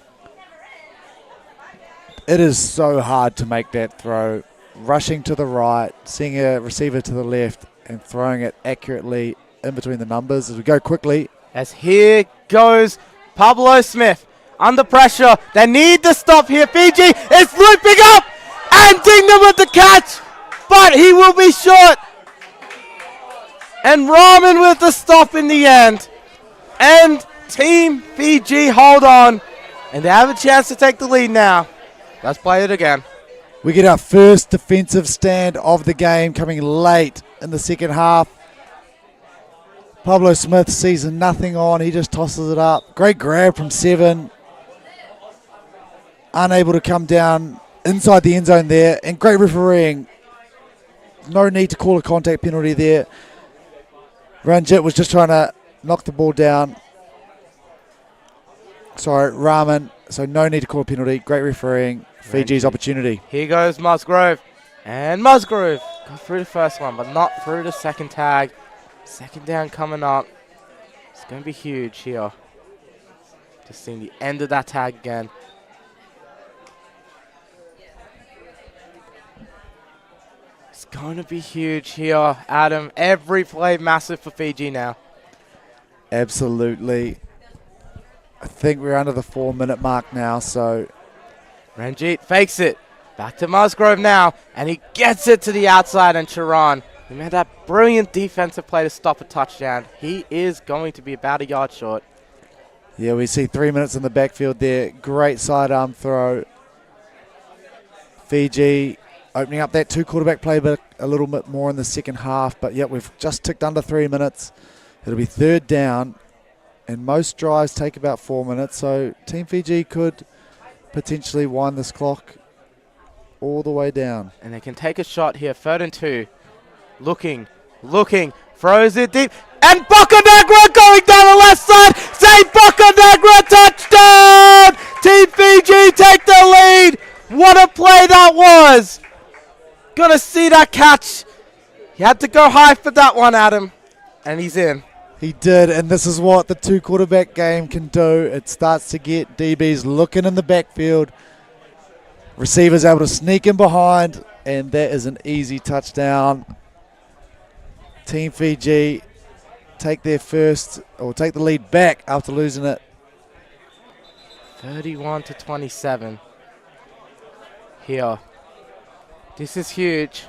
It is so hard to make that throw. Rushing to the right, seeing a receiver to the left, and throwing it accurately in between the numbers as we go quickly. As here goes Pablo Smith. Under pressure. They need to stop here. Fiji is looping up. And Dignam with the catch. But he will be short. And Rahman with the stop in the end. And Team Fiji hold on. And they have a chance to take the lead now. Let's play it again. We get our first defensive stand of the game coming late in the second half. Pablo Smith sees nothing on. He just tosses it up. Great grab from 7. Unable to come down inside the end zone there. And great refereeing. No need to call a contact penalty there. Ranjit was just trying to knock the ball down. Sorry, Rahman. So no need to call a penalty. Great refereeing. Fiji's opportunity. Here goes Musgrove. And Musgrove got through the first one, but not through the second tag. Second down coming up. It's going to be huge here. Just seeing the end of that tag again. It's going to be huge here, Adam. Every play massive for Fiji now. Absolutely. I think we're under the 4-minute mark now, so Ranjit fakes it. Back to Musgrove now, and he gets it to the outside, and Charan, he made that brilliant defensive play to stop a touchdown. He is going to be about a yard short. yeah, we see 3 minutes in the backfield there. Great sidearm throw. Fiji opening up that 2-quarterback play, but a little bit more in the second half. But yeah, we've just ticked under 3 minutes. It'll be third down, and most drives take about 4 minutes. So Team Fiji could potentially wind this clock all the way down. And they can take a shot here, 3rd and 2. Looking, throws it deep. And Bocanagra going down the left side. Say Bocanagra, touchdown! Team Fiji take the lead. What a play that was. Gonna see that catch. He had to go high for that one, Adam. And he's in. He did, and this is what the 2-quarterback game can do. It starts to get DBs looking in the backfield. Receivers able to sneak in behind, and that is an easy touchdown. Team Fiji take the lead back after losing it. 31-27. Here. This is huge.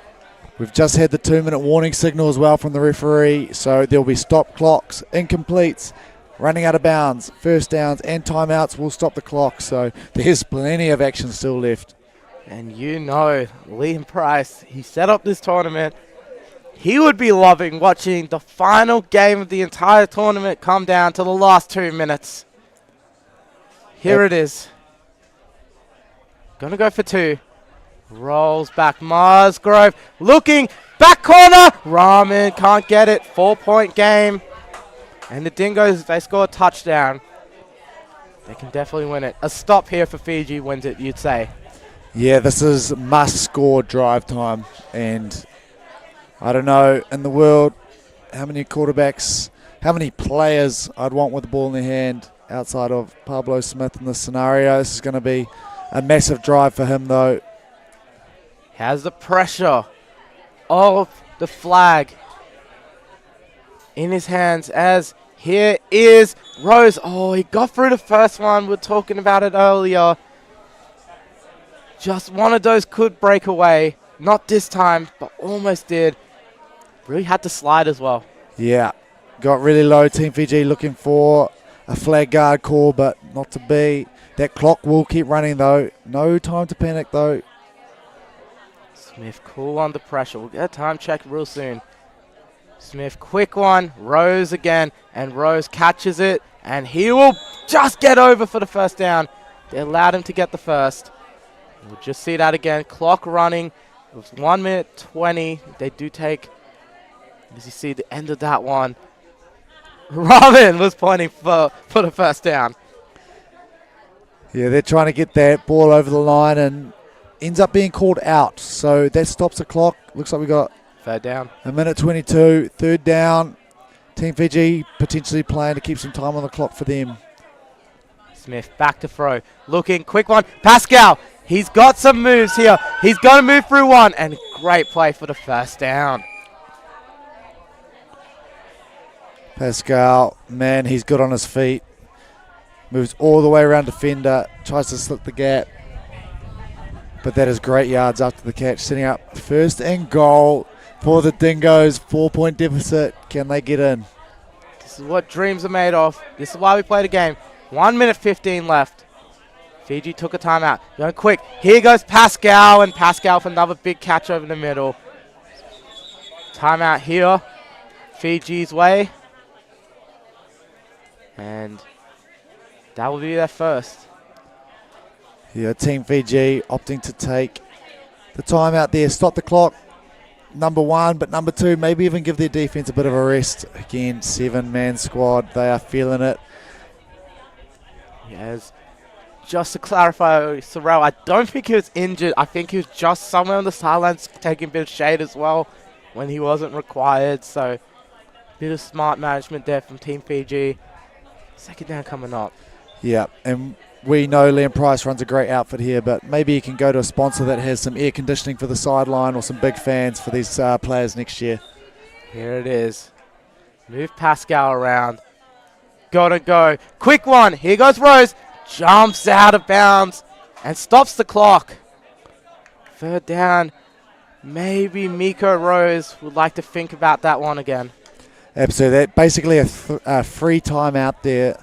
We've just had the 2-minute warning signal as well from the referee, so there'll be stop clocks, incompletes, running out of bounds, first downs, and timeouts will stop the clock. So there's plenty of action still left. And you know, Liam Price, he set up this tournament. He would be loving watching the final game of the entire tournament come down to the last 2 minutes. Here it is. Gonna go for 2. Rolls back, Musgrove looking, back corner. Rahman can't get it, 4-point game. And the Dingos, they score a touchdown. They can definitely win it. A stop here for Fiji wins it, you'd say. Yeah, this is must-score drive time, and I don't know in the world how many quarterbacks, how many players I'd want with the ball in their hand outside of Pablo Smith in this scenario. This is going to be a massive drive for him, though. Has the pressure of the flag in his hands as here is Rose. Oh, he got through the first one. We were talking about it earlier. Just one of those could break away. Not this time, but almost did. Really had to slide as well. Yeah, got really low. Team Fiji looking for a flag guard call, but not to be. That clock will keep running, though. No time to panic, though. Smith cool under pressure. We'll get a time check real soon. Smith, quick one. Rose again, and Rose catches it, and he will just get over for the first down. They allowed him to get the first. We'll just see that again. Clock running. It was 1 minute 20. They do take, as you see, the end of that one. Robin was pointing for the first down. Yeah, they're trying to get that ball over the line and ends up being called out. So that stops the clock. Looks like we got 3rd down. 1:22, 3rd down. Team Fiji potentially playing to keep some time on the clock for them. Smith back to throw. Looking, quick one. Pascal, he's got some moves here. He's going to move through one, and great play for the first down. Pascal, man, he's good on his feet. Moves all the way around defender, tries to slip the gap. But that is great yards after the catch, setting up 1st and goal for the Dingos. 4-point deficit. Can they get in? This is what dreams are made of. This is why we play the game. 1 minute 15 left. Fiji took a timeout. Going quick. Here goes Pascal, and Pascal for another big catch over the middle. Timeout here. Fiji's way. And that will be their first. Yeah, Team Fiji opting to take the timeout there, stop the clock. Number 1, but number 2, maybe even give their defense a bit of a rest. Again, 7-man squad. They are feeling it. Yes. just to clarify, Sorrell, I don't think he was injured. I think he was just somewhere on the sidelines taking a bit of shade as well when he wasn't required. So, bit of smart management there from Team Fiji. Second down coming up. Yeah, and we know Liam Price runs a great outfit here, but maybe he can go to a sponsor that has some air conditioning for the sideline or some big fans for these players next year. Here it is. Move Pascal around. Gotta go. Quick one. Here goes Rose. Jumps out of bounds and stops the clock. Third down. Maybe Miko Rose would like to think about that one again. Absolutely. Basically a free timeout there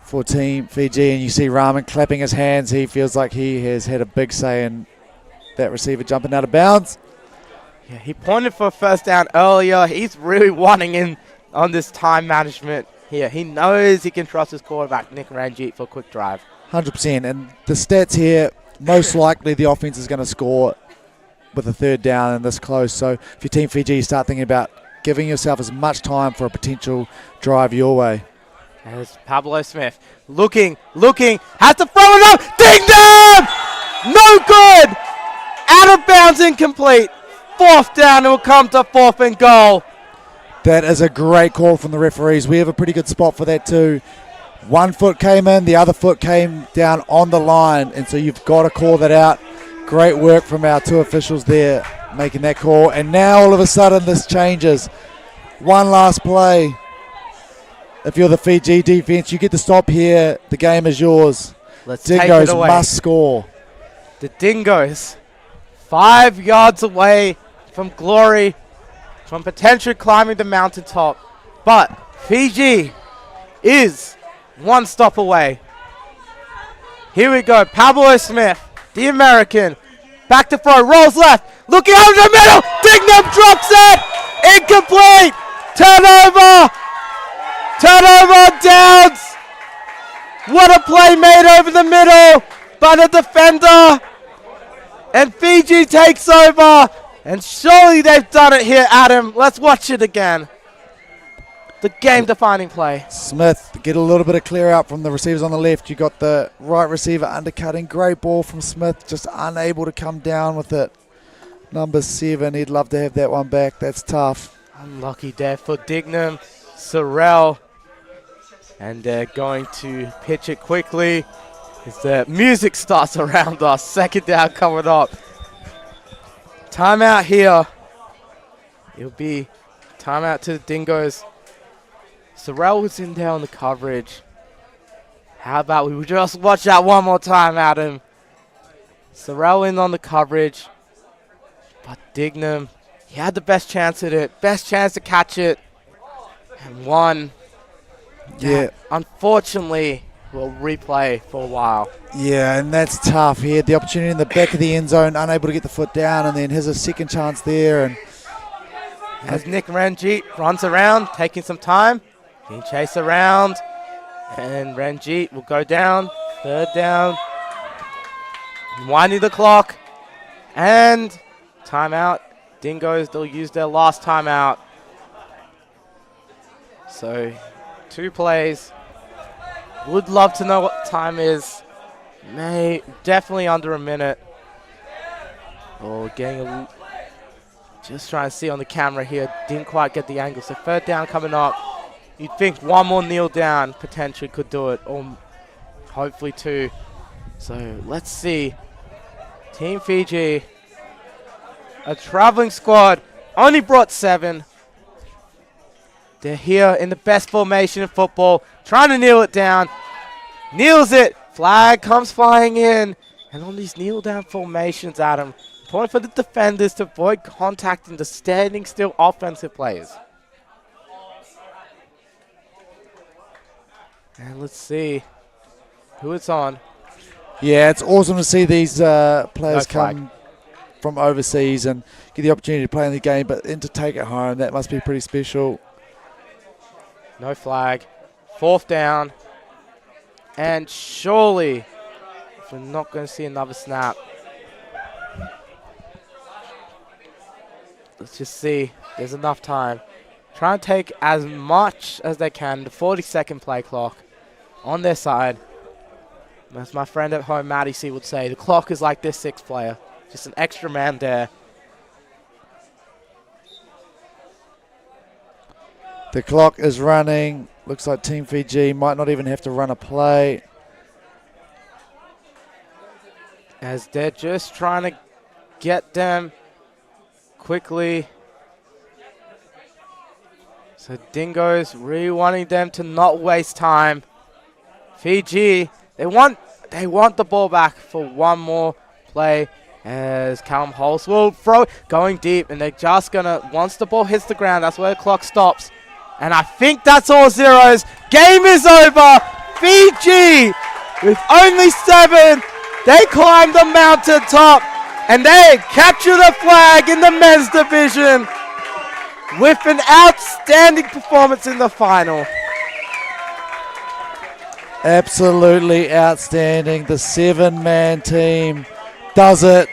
for Team Fiji, and you see Rahman clapping his hands. He feels like he has had a big say in that receiver jumping out of bounds. Yeah, he pointed for a first down earlier. He's really wanting in on this time management here. He knows he can trust his quarterback, Nick Ranjit, for a quick drive. 100%. And the stats here, most likely the offense is going to score with a third down and this close. So if you're Team Fiji, start thinking about giving yourself as much time for a potential drive your way. There's Pablo Smith looking, has to throw it up. Ding dong! No good! Out of bounds, incomplete. Fourth down, it will come to 4th and goal. That is a great call from the referees. We have a pretty good spot for that too. One foot came in, the other foot came down on the line, and so you've got to call that out. Great work from our two officials there making that call. And now all of a sudden this changes. One last play. If you're the Fiji defense, you get to stop here. The game is yours. Let's take it Dingos away. must score. The Dingos, 5 yards away from glory, from potentially climbing the mountaintop. But Fiji is one stop away. Here we go. Pablo Smith, the American. Back to throw, rolls left, looking over the middle. Dignam drops it. Incomplete. Turnover on downs. What a play made over the middle by the defender. And Fiji takes over. And surely they've done it here, Adam. Let's watch it again. The game-defining play. Smith, get a little bit of clear out from the receivers on the left. You got the right receiver undercutting. Great ball from Smith, just unable to come down with it. Number 7, he'd love to have that one back. That's tough. Unlucky there for Dignam, Sorrell. And they're going to pitch it quickly as the music starts around us. Second down coming up. Timeout here. It'll be timeout to the Dingos. Sorrell was in there on the coverage. How about we just watch that one more time, Adam? Sorrell in on the coverage. But Dignam, he had the best chance at it. Best chance to catch it. And won. Yeah. Unfortunately, we'll replay for a while. Yeah, and that's tough. He had the opportunity in the back of the end zone, unable to get the foot down, and then has a second chance there. And as Nick Ranjit runs around, taking some time, being chased around, and Ranjit will go down. Third down, winding the clock, and timeout. Dingos, they'll use their last timeout. So 2 plays. Would love to know what the time is. Definitely under a minute. Oh, just trying to see on the camera here. Didn't quite get the angle. So third down coming up. You'd think one more kneel down potentially could do it, or hopefully 2. So let's see. Team Fiji, a traveling squad, only brought 7. They're here in the best formation in football, trying to kneel it down. Kneels it. Flag comes flying in. And on these kneel down formations, Adam, important for the defenders to avoid contacting the standing still offensive players. And let's see who it's on. yeah, it's awesome to see these players come from overseas and get the opportunity to play in the game, but then to take it home, that must be pretty special. No flag. Fourth down. And surely, if we're not going to see another snap. Let's just see. There's enough time. Try and take as much as they can. The 40-second play clock on their side. As my friend at home, Matty C, would say, the clock is like this sixth player. Just an extra man there. The clock is running. Looks like Team Fiji might not even have to run a play. As they're just trying to get them quickly. So Dingos really wanting them to not waste time. Fiji, they want the ball back for one more play. As Callum Holst will throw, going deep, and they're just gonna, once the ball hits the ground, that's where the clock stops. And I think that's all zeros. Game is over. Fiji, with only 7, they climb the mountain top, and they capture the flag in the men's division with an outstanding performance in the final. Absolutely outstanding. The 7-man team does it.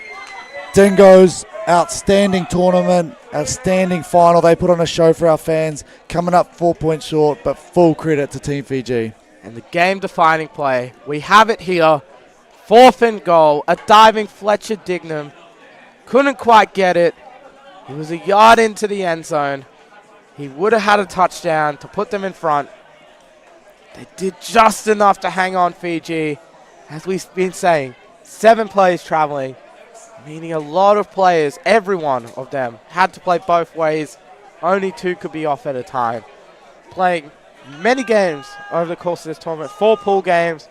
Dingos, outstanding tournament, outstanding final. They put on a show for our fans, coming up 4 points short, but full credit to Team Fiji. And the game-defining play, we have it here. 4th and goal, a diving Fletcher Dignam. Couldn't quite get it. He was a yard into the end zone. He would have had a touchdown to put them in front. They did just enough to hang on Fiji. As we've been saying, 7 players traveling, meaning a lot of players, every one of them, had to play both ways. Only 2 could be off at a time. Playing many games over the course of this tournament. 4 pool games,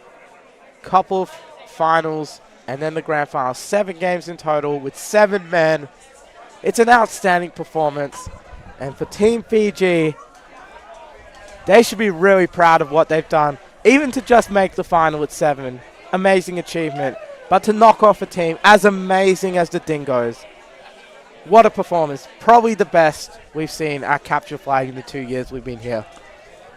couple of finals, and then the grand final. 7 games in total with 7 men. It's an outstanding performance. And for Team Fiji, they should be really proud of what they've done. Even to just make the final at 7. Amazing achievement. But to knock off a team as amazing as the Dingos. What a performance. Probably the best we've seen at Capture Flag in the 2 years we've been here.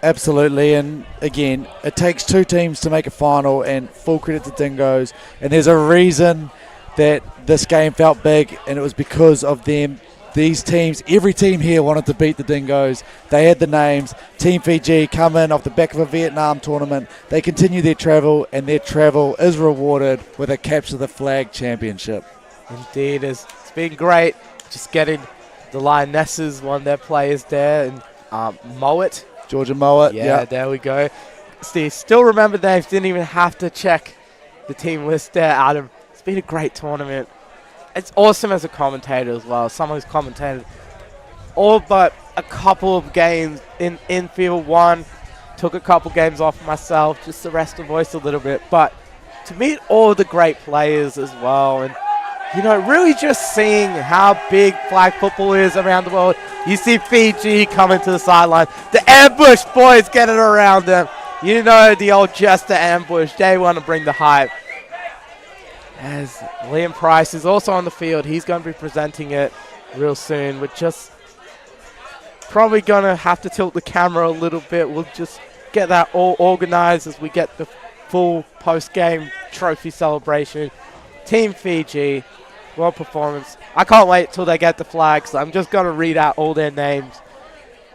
Absolutely, and again, it takes 2 teams to make a final, and full credit to Dingos. And there's a reason that this game felt big, and it was because of them. These teams, every team here wanted to beat the Dingos. They had the names. Team Fiji come in off the back of a Vietnam tournament. They continue their travel, and their travel is rewarded with a Capture the Flag championship. Indeed, it's been great. Just getting the Lionesses, one of their players there, and Mowat. Georgia Mowat. Yeah, there we go. Steve, still remember names. Didn't even have to check the team list there, Adam. It's been a great tournament. It's awesome as a commentator as well. Someone who's commentated all but a couple of games in Field 1. Took a couple games off myself just to rest the voice a little bit. But to meet all the great players as well. And, you know, really just seeing how big flag football is around the world. You see Fiji coming to the sideline. The ambush boys getting around them. You know the old Jester ambush. They want to bring the hype. As Liam Price is also on the field. He's going to be presenting it real soon. We're just probably going to have to tilt the camera a little bit. We'll just get that all organized as we get the full post-game trophy celebration. Team Fiji, world performance. I can't wait till they get the flags. I'm just going to read out all their names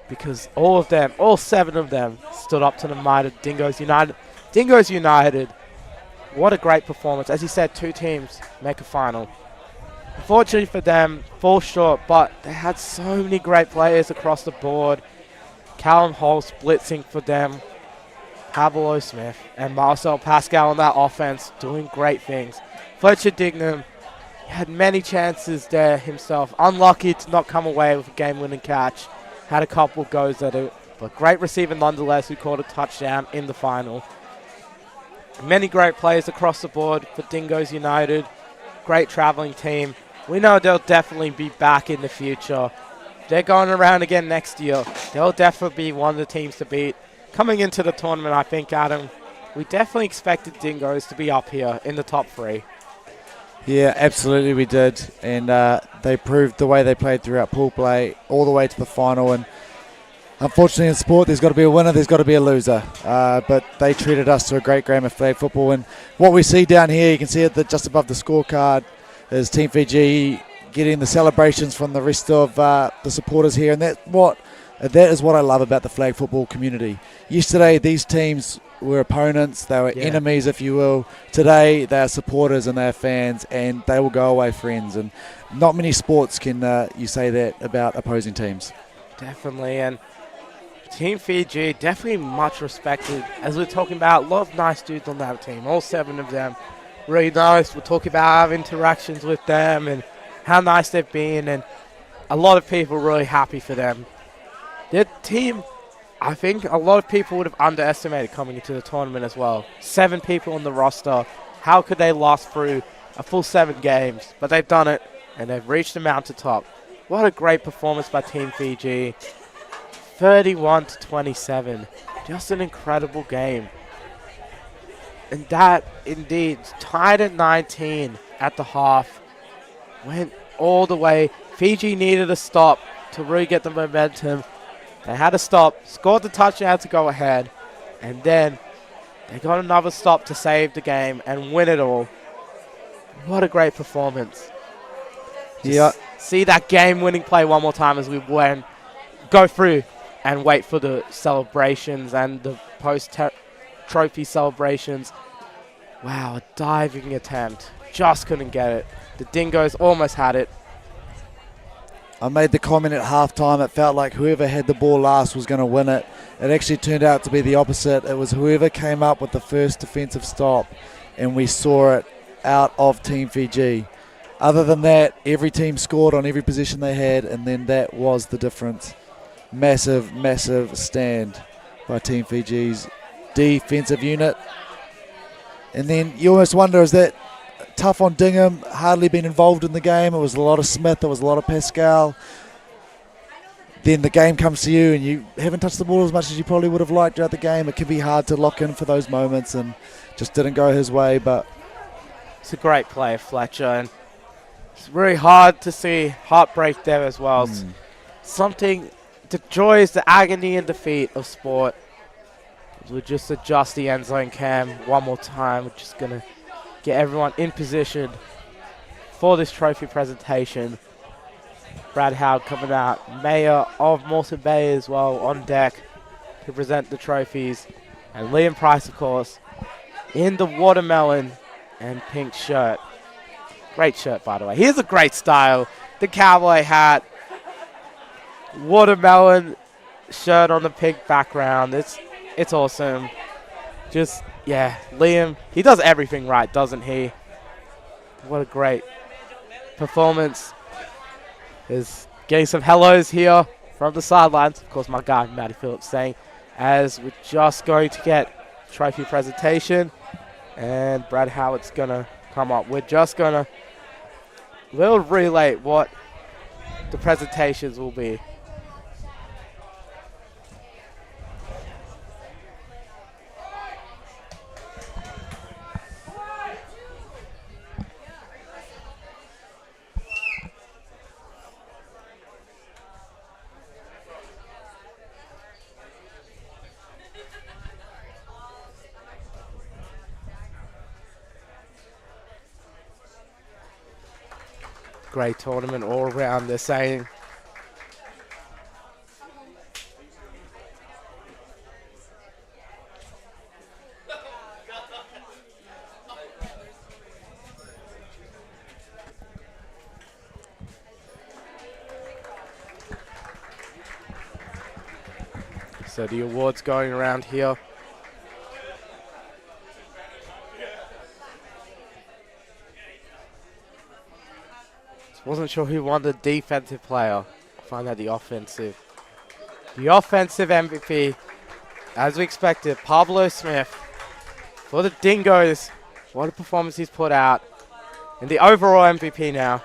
because all of them, all 7 of them, stood up to the might of Dingos United. Dingos United. What a great performance. As you said, 2 teams make a final. Unfortunately for them, fall short, but they had so many great players across the board. Callum Holst blitzing for them. Havelo Smith and Marcel Pascal on that offense doing great things. Fletcher Dignam had many chances there himself. Unlucky to not come away with a game-winning catch. Had a couple of goes at it, but great receiver nonetheless who caught a touchdown in the final. Many great players across the board for Dingos United. Great traveling team. We know they'll definitely be back in the future. They're going around again next year. They'll definitely be one of the teams to beat. Coming into the tournament, I think, Adam, we definitely expected Dingos to be up here in the top 3. Yeah, absolutely we did. And they proved the way they played throughout pool play all the way to the final. And unfortunately in sport, there's got to be a winner, there's got to be a loser. But they treated us to a great game of flag football. And what we see down here, you can see it just above the scorecard, is Team Fiji getting the celebrations from the rest of the supporters here. And that is what I love about the flag football community. Yesterday, these teams were opponents, they were Yeah. enemies, if you will. Today, they are supporters and they are fans, and they will go away friends. And not many sports can you say that about opposing teams. Definitely, and Team Fiji, definitely much respected. As we're talking about, a lot of nice dudes on that team, all 7 of them. Really nice. We're talking about our interactions with them and how nice they've been, and a lot of people really happy for them. Their team, I think a lot of people would have underestimated coming into the tournament as well. 7 people on the roster. How could they last through a full 7 games? But they've done it, and they've reached the mountaintop. What a great performance by Team Fiji. 31-27. Just an incredible game. And that, indeed, tied at 19 at the half. Went all the way. Fiji needed a stop to really get the momentum. They had a stop, scored the touchdown to go ahead, and then they got another stop to save the game and win it all. What a great performance. Just see that game-winning play one more time as we go through and wait for the celebrations and the post-trophy celebrations. Wow, a diving attempt. Just couldn't get it. The Dingos almost had it. I made the comment at halftime, it felt like whoever had the ball last was going to win it. It actually turned out to be the opposite. It was whoever came up with the first defensive stop, and we saw it out of Team Fiji. Other than that, every team scored on every position they had, and then that was the difference. Massive, massive stand by Team Fiji's defensive unit. And then you almost wonder, is that tough on Dingham? Hardly been involved in the game. It was a lot of Smith, it was a lot of Pascal. Then the game comes to you and you haven't touched the ball as much as you probably would have liked throughout the game. It can be hard to lock in for those moments, and just didn't go his way. But it's a great play, Fletcher, and it's really hard to see heartbreak there as well. Something, the joys, the agony and defeat of sport. We'll just adjust the end zone cam one more time. We're just going to get everyone in position for this trophy presentation. Brad Howard coming out, Mayor of Moreton Bay as well, on deck to present the trophies. And Liam Price, of course, in the watermelon and pink shirt. Great shirt, by the way. Here's a great style. The cowboy hat, watermelon shirt on the pink background. It's awesome. Just, yeah, Liam, he does everything right, doesn't he? What a great performance. Is getting some hellos here from the sidelines. Of course, my guy, Matty Phillips, saying, as we're just going to get trophy presentation, and Brad Howard's going to come up. We're just going to we'll relay what the presentations will be. Great tournament all around, they're saying. So the awards going around here. Wasn't sure who won the defensive player. Find out the offensive. The offensive MVP, as we expected, Pablo Smith for the Dingos. What a performance he's put out. And the overall MVP now.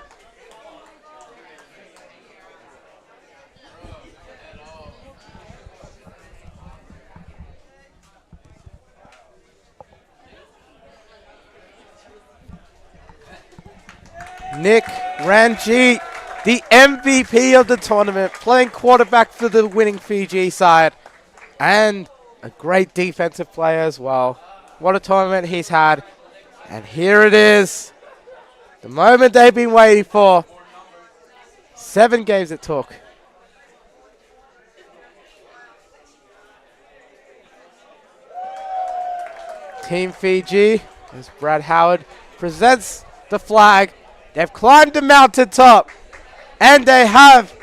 Nick Ranjit, the MVP of the tournament, playing quarterback for the winning Fiji side, and a great defensive player as well. What a tournament he's had. And here it is, the moment they've been waiting for. 7 games it took. Team Fiji, as Brad Howard presents the flag. They've climbed the mountaintop and they have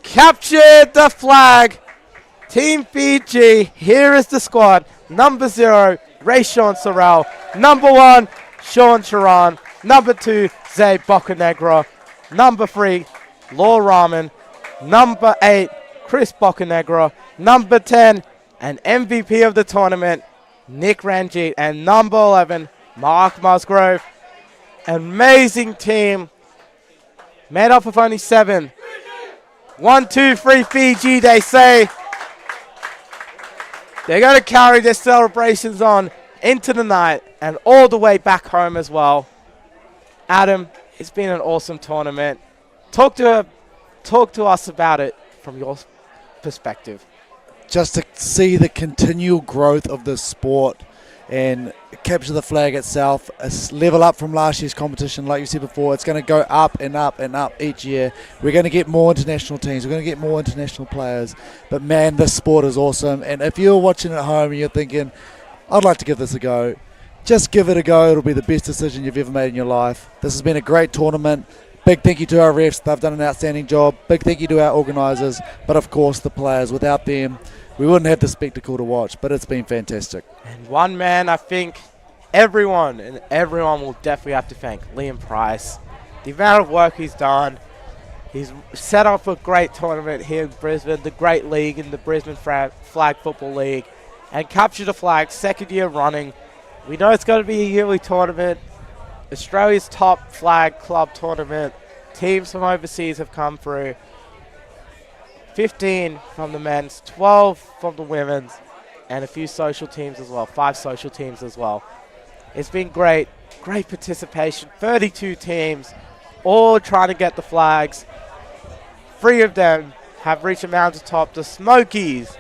captured the flag. Team Fiji, here is the squad. Number 0, Rayshawn Sorrell. Number 1, Sean Charan. Number 2, Zay Bocanegra. Number 3, Law Rahman. Number 8, Chris Bocanegra. Number 10, and MVP of the tournament, Nick Ranjit. And number 11, Mark Musgrove. Amazing team, made up of only 7. 1, 2, 3 Fiji, they say. They're going to carry their celebrations on into the night and all the way back home as well. Adam, it's been an awesome tournament. Talk to us about it from your perspective. Just to see the continual growth of this sport and capture the flag itself, a level up from last year's competition. Like you said before, it's going to go up and up and up each year. We're going to get more international teams. We're going to get more international players. But man, this sport is awesome. And if you're watching at home and you're thinking, I'd like to give this a go, just give it a go. It'll be the best decision you've ever made in your life. This has been a great tournament. Big thank you to our refs. They've done an outstanding job. Big thank you to our organisers. But of course, the players. Without them, we wouldn't have the spectacle to watch. But it's been fantastic. And one man, I think everyone will definitely have to thank, Liam Price. The amount of work he's done. He's set up a great tournament here in Brisbane, the great league in the Brisbane Flag Football League, and captured the flag 2nd year running. We know it's going to be a yearly tournament. Australia's top flag club tournament. Teams from overseas have come through. 15 from the men's, 12 from the women's, and a few social teams as well, 5 social teams as well. It's been great participation, 32 teams, all trying to get the flags. 3 of them have reached a mountaintop, the Smokies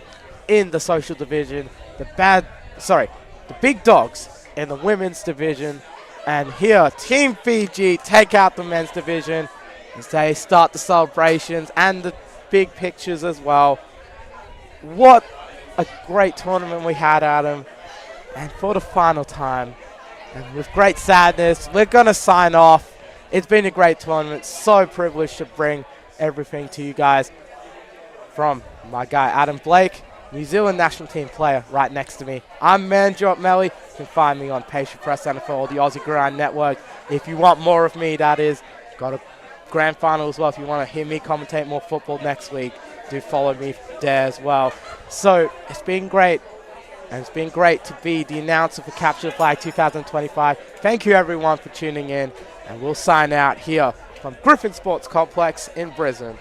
in the social division, the big dogs in the women's division, and here, Team Fiji take out the men's division as they start the celebrations and the big pictures as well. What a great tournament we had, Adam. And for the final time, and with great sadness, we're going to sign off. It's been a great tournament. So privileged to bring everything to you guys. From my guy, Adam Blake, New Zealand national team player right next to me. I'm Manjot Melly. You can find me on Patient Press NFL or the Aussie Grind Network. If you want more of me, that is. Got a grand final as well. If you want to hear me commentate more football next week, do follow me there as well. So it's been great. And it's been great to be the announcer for Capture the Flag 2025. Thank you everyone for tuning in. And we'll sign out here from Griffin Sports Complex in Brisbane.